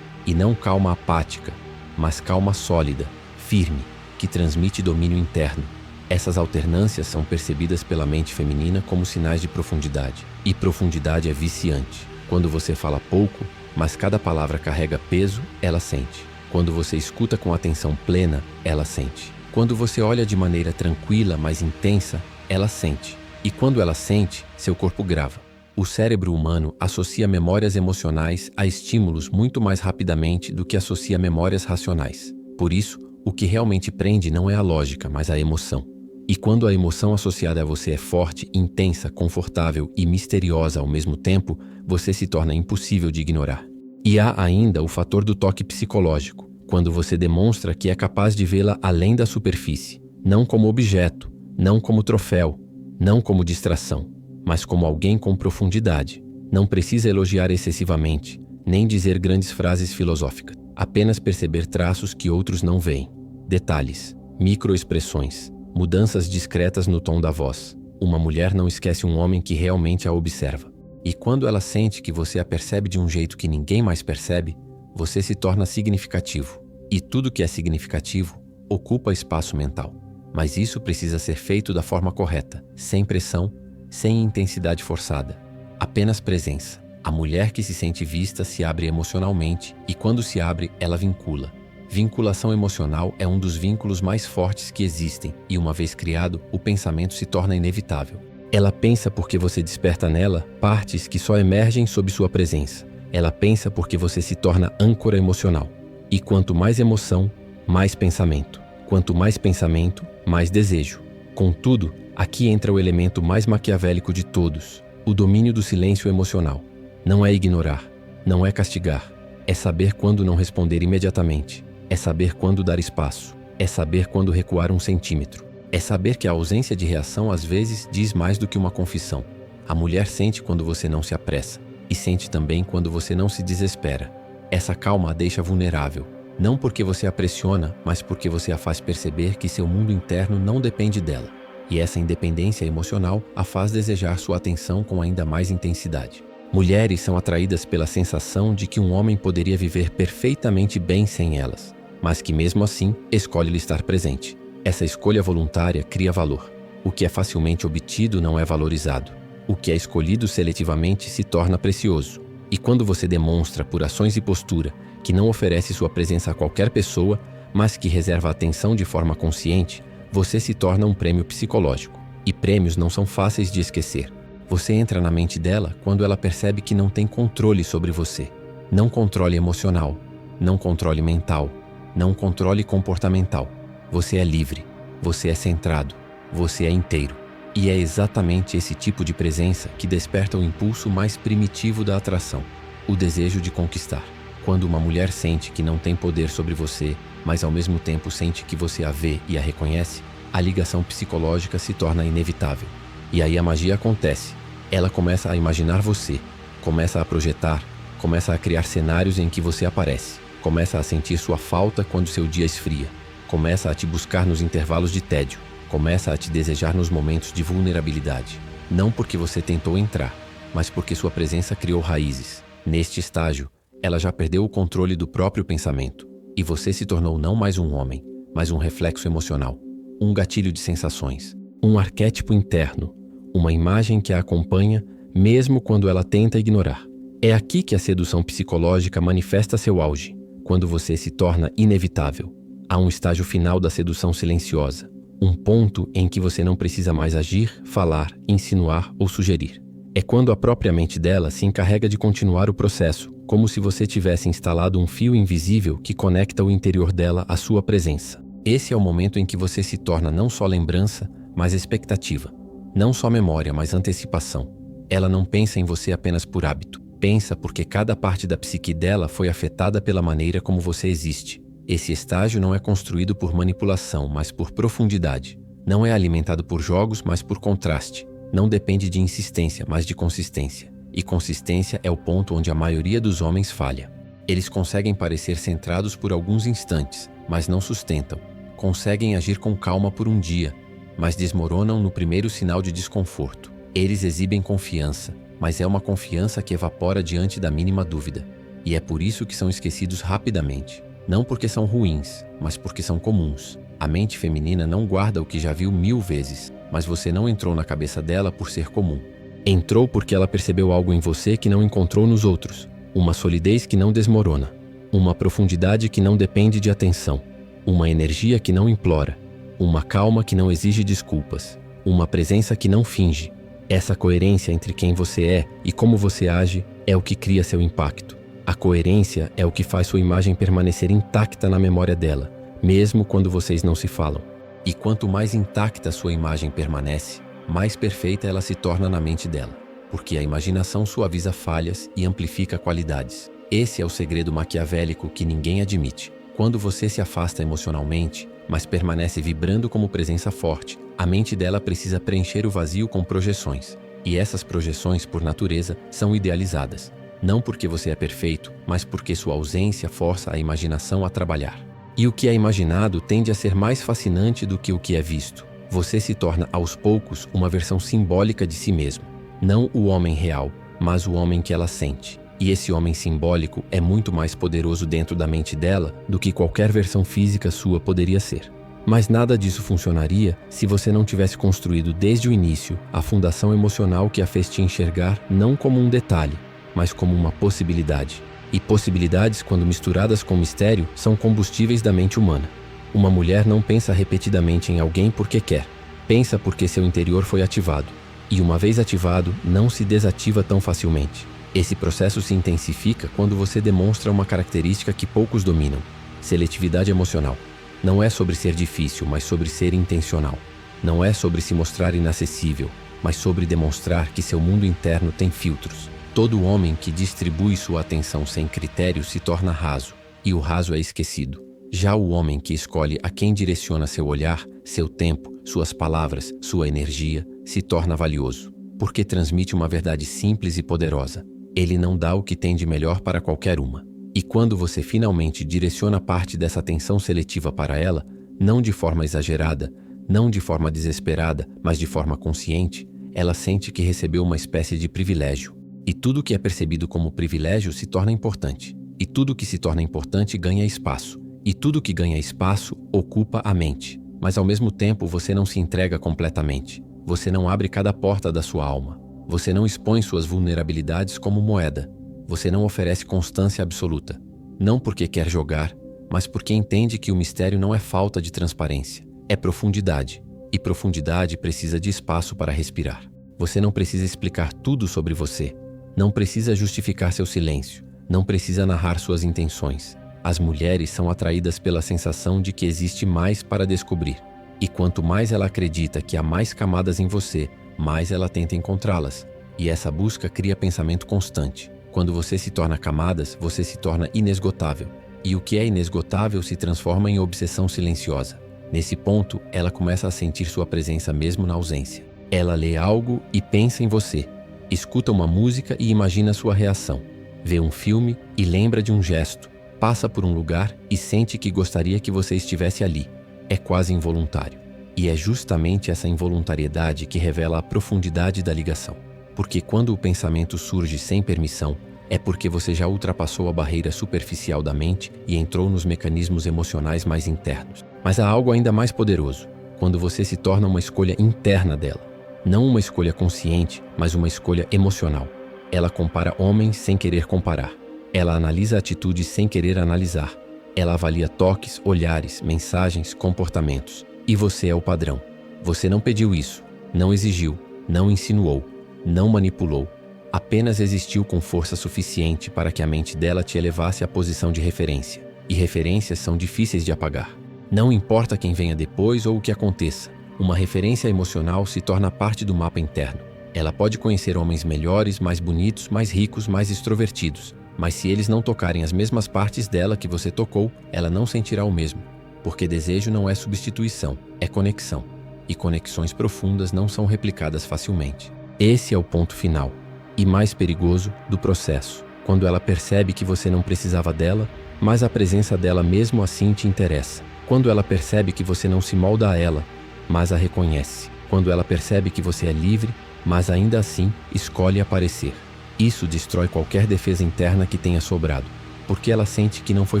A: E não calma apática, mas calma sólida, firme, que transmite domínio interno. Essas alternâncias são percebidas pela mente feminina como sinais de profundidade. E profundidade é viciante. Quando você fala pouco, mas cada palavra carrega peso, ela sente. Quando você escuta com atenção plena, ela sente. Quando você olha de maneira tranquila, mas intensa, ela sente. E quando ela sente, seu corpo grava. O cérebro humano associa memórias emocionais a estímulos muito mais rapidamente do que associa memórias racionais. Por isso, o que realmente prende não é a lógica, mas a emoção. E quando a emoção associada a você é forte, intensa, confortável e misteriosa ao mesmo tempo, você se torna impossível de ignorar. E há ainda o fator do toque psicológico, quando você demonstra que é capaz de vê-la além da superfície, não como objeto, não como troféu, não como distração, mas como alguém com profundidade. Não precisa elogiar excessivamente, nem dizer grandes frases filosóficas, apenas perceber traços que outros não veem. Detalhes, microexpressões, mudanças discretas no tom da voz. Uma mulher não esquece um homem que realmente a observa. E quando ela sente que você a percebe de um jeito que ninguém mais percebe, você se torna significativo. E tudo que é significativo ocupa espaço mental. Mas isso precisa ser feito da forma correta, sem pressão, sem intensidade forçada. Apenas presença. A mulher que se sente vista se abre emocionalmente e quando se abre, ela vincula. Vinculação emocional é um dos vínculos mais fortes que existem e uma vez criado, o pensamento se torna inevitável. Ela pensa porque você desperta nela partes que só emergem sob sua presença. Ela pensa porque você se torna âncora emocional. E quanto mais emoção, mais pensamento. Quanto mais pensamento, mais desejo. Contudo, Aqui entra o elemento mais maquiavélico de todos, o domínio do silêncio emocional. Não é ignorar, não é castigar, é saber quando não responder imediatamente, é saber quando dar espaço, é saber quando recuar 1 centímetro, é saber que a ausência de reação às vezes diz mais do que uma confissão. A mulher sente quando você não se apressa e sente também quando você não se desespera. Essa calma a deixa vulnerável, não porque você a pressiona, mas porque você a faz perceber que seu mundo interno não depende dela. E essa independência emocional a faz desejar sua atenção com ainda mais intensidade. Mulheres são atraídas pela sensação de que um homem poderia viver perfeitamente bem sem elas, mas que mesmo assim escolhe lhe estar presente. Essa escolha voluntária cria valor. O que é facilmente obtido não é valorizado. O que é escolhido seletivamente se torna precioso. E quando você demonstra por ações e postura que não oferece sua presença a qualquer pessoa, mas que reserva atenção de forma consciente, você se torna um prêmio psicológico. E prêmios não são fáceis de esquecer. Você entra na mente dela quando ela percebe que não tem controle sobre você. Não controle emocional, não controle mental, não controle comportamental. Você é livre, você é centrado, você é inteiro. E é exatamente esse tipo de presença que desperta o impulso mais primitivo da atração, o desejo de conquistar. Quando uma mulher sente que não tem poder sobre você, mas ao mesmo tempo sente que você a vê e a reconhece, a ligação psicológica se torna inevitável. E aí a magia acontece. Ela começa a imaginar você, começa a projetar, começa a criar cenários em que você aparece, começa a sentir sua falta quando seu dia esfria, começa a te buscar nos intervalos de tédio, começa a te desejar nos momentos de vulnerabilidade. Não porque você tentou entrar, mas porque sua presença criou raízes. Neste estágio, ela já perdeu o controle do próprio pensamento, e você se tornou não mais um homem, mas um reflexo emocional, um gatilho de sensações, um arquétipo interno, uma imagem que a acompanha mesmo quando ela tenta ignorar. É aqui que a sedução psicológica manifesta seu auge, quando você se torna inevitável. Há um estágio final da sedução silenciosa, um ponto em que você não precisa mais agir, falar, insinuar ou sugerir. É quando a própria mente dela se encarrega de continuar o processo, como se você tivesse instalado um fio invisível que conecta o interior dela à sua presença. Esse é o momento em que você se torna não só lembrança, mas expectativa. Não só memória, mas antecipação. Ela não pensa em você apenas por hábito. Pensa porque cada parte da psique dela foi afetada pela maneira como você existe. Esse estágio não é construído por manipulação, mas por profundidade. Não é alimentado por jogos, mas por contraste. Não depende de insistência, mas de consistência. E consistência é o ponto onde a maioria dos homens falha. Eles conseguem parecer centrados por alguns instantes, mas não sustentam. Conseguem agir com calma por um dia, mas desmoronam no primeiro sinal de desconforto. Eles exibem confiança, mas é uma confiança que evapora diante da mínima dúvida. E é por isso que são esquecidos rapidamente. Não porque são ruins, mas porque são comuns. A mente feminina não guarda o que já viu 1000 vezes, mas você não entrou na cabeça dela por ser comum. Entrou porque ela percebeu algo em você que não encontrou nos outros. Uma solidez que não desmorona. Uma profundidade que não depende de atenção. Uma energia que não implora. Uma calma que não exige desculpas. Uma presença que não finge. Essa coerência entre quem você é e como você age é o que cria seu impacto. A coerência é o que faz sua imagem permanecer intacta na memória dela, mesmo quando vocês não se falam. E quanto mais intacta sua imagem permanece, mais perfeita ela se torna na mente dela, porque a imaginação suaviza falhas e amplifica qualidades. Esse é o segredo maquiavélico que ninguém admite. Quando você se afasta emocionalmente, mas permanece vibrando como presença forte, a mente dela precisa preencher o vazio com projeções. E essas projeções, por natureza, são idealizadas. Não porque você é perfeito, mas porque sua ausência força a imaginação a trabalhar. E o que é imaginado tende a ser mais fascinante do que o que é visto. Você se torna, aos poucos, uma versão simbólica de si mesmo. Não o homem real, mas o homem que ela sente. E esse homem simbólico é muito mais poderoso dentro da mente dela do que qualquer versão física sua poderia ser. Mas nada disso funcionaria se você não tivesse construído desde o início a fundação emocional que a fez te enxergar não como um detalhe, mas como uma possibilidade. E possibilidades, quando misturadas com mistério, são combustíveis da mente humana. Uma mulher não pensa repetidamente em alguém porque quer. Pensa porque seu interior foi ativado. E uma vez ativado, não se desativa tão facilmente. Esse processo se intensifica quando você demonstra uma característica que poucos dominam: seletividade emocional. Não é sobre ser difícil, mas sobre ser intencional. Não é sobre se mostrar inacessível, mas sobre demonstrar que seu mundo interno tem filtros. Todo homem que distribui sua atenção sem critério se torna raso, e o raso é esquecido. Já o homem que escolhe a quem direciona seu olhar, seu tempo, suas palavras, sua energia, se torna valioso, porque transmite uma verdade simples e poderosa. Ele não dá o que tem de melhor para qualquer uma. E quando você finalmente direciona parte dessa atenção seletiva para ela, não de forma exagerada, não de forma desesperada, mas de forma consciente, ela sente que recebeu uma espécie de privilégio. E tudo que é percebido como privilégio se torna importante. E tudo que se torna importante ganha espaço. E tudo que ganha espaço ocupa a mente. Mas ao mesmo tempo você não se entrega completamente. Você não abre cada porta da sua alma. Você não expõe suas vulnerabilidades como moeda. Você não oferece constância absoluta. Não porque quer jogar, mas porque entende que o mistério não é falta de transparência. É profundidade. E profundidade precisa de espaço para respirar. Você não precisa explicar tudo sobre você. Não precisa justificar seu silêncio. Não precisa narrar suas intenções. As mulheres são atraídas pela sensação de que existe mais para descobrir. E quanto mais ela acredita que há mais camadas em você, mais ela tenta encontrá-las. E essa busca cria pensamento constante. Quando você se torna camadas, você se torna inesgotável. E o que é inesgotável se transforma em obsessão silenciosa. Nesse ponto, ela começa a sentir sua presença mesmo na ausência. Ela lê algo e pensa em você. Escuta uma música e imagina sua reação. Vê um filme e lembra de um gesto. Passa por um lugar e sente que gostaria que você estivesse ali. É quase involuntário. E é justamente essa involuntariedade que revela a profundidade da ligação. Porque quando o pensamento surge sem permissão, é porque você já ultrapassou a barreira superficial da mente e entrou nos mecanismos emocionais mais internos. Mas há algo ainda mais poderoso, quando você se torna uma escolha interna dela. Não uma escolha consciente, mas uma escolha emocional. Ela compara homens sem querer comparar. Ela analisa atitudes sem querer analisar. Ela avalia toques, olhares, mensagens, comportamentos. E você é o padrão. Você não pediu isso, não exigiu, não insinuou, não manipulou. Apenas existiu com força suficiente para que a mente dela te elevasse à posição de referência. E referências são difíceis de apagar. Não importa quem venha depois ou o que aconteça, uma referência emocional se torna parte do mapa interno. Ela pode conhecer homens melhores, mais bonitos, mais ricos, mais extrovertidos. Mas se eles não tocarem as mesmas partes dela que você tocou, ela não sentirá o mesmo. Porque desejo não é substituição, é conexão. E conexões profundas não são replicadas facilmente. Esse é o ponto final, e mais perigoso, do processo. Quando ela percebe que você não precisava dela, mas a presença dela mesmo assim te interessa. Quando ela percebe que você não se molda a ela, mas a reconhece. Quando ela percebe que você é livre, mas ainda assim escolhe aparecer. Isso destrói qualquer defesa interna que tenha sobrado, porque ela sente que não foi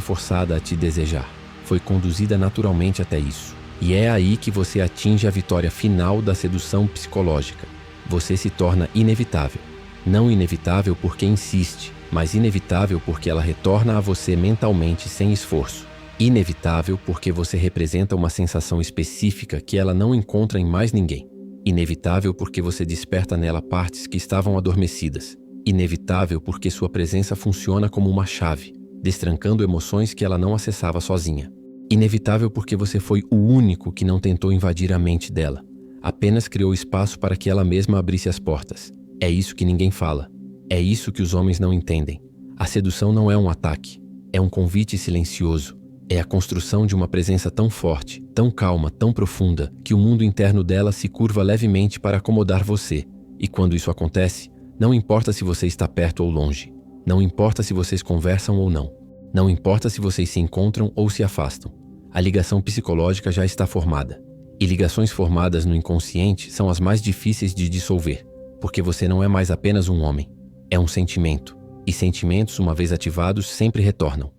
A: forçada a te desejar, foi conduzida naturalmente até isso. E é aí que você atinge a vitória final da sedução psicológica. Você se torna inevitável. Não inevitável porque insiste, mas inevitável porque ela retorna a você mentalmente sem esforço. Inevitável porque você representa uma sensação específica que ela não encontra em mais ninguém. Inevitável porque você desperta nela partes que estavam adormecidas. Inevitável porque sua presença funciona como uma chave, destrancando emoções que ela não acessava sozinha. Inevitável porque você foi o único que não tentou invadir a mente dela. Apenas criou espaço para que ela mesma abrisse as portas. É isso que ninguém fala. É isso que os homens não entendem. A sedução não é um ataque. É um convite silencioso. É a construção de uma presença tão forte, tão calma, tão profunda, que o mundo interno dela se curva levemente para acomodar você. E quando isso acontece, não importa se você está perto ou longe. Não importa se vocês conversam ou não. Não importa se vocês se encontram ou se afastam. A ligação psicológica já está formada. E ligações formadas no inconsciente são as mais difíceis de dissolver, porque você não é mais apenas um homem. É um sentimento. E sentimentos, uma vez ativados, sempre retornam.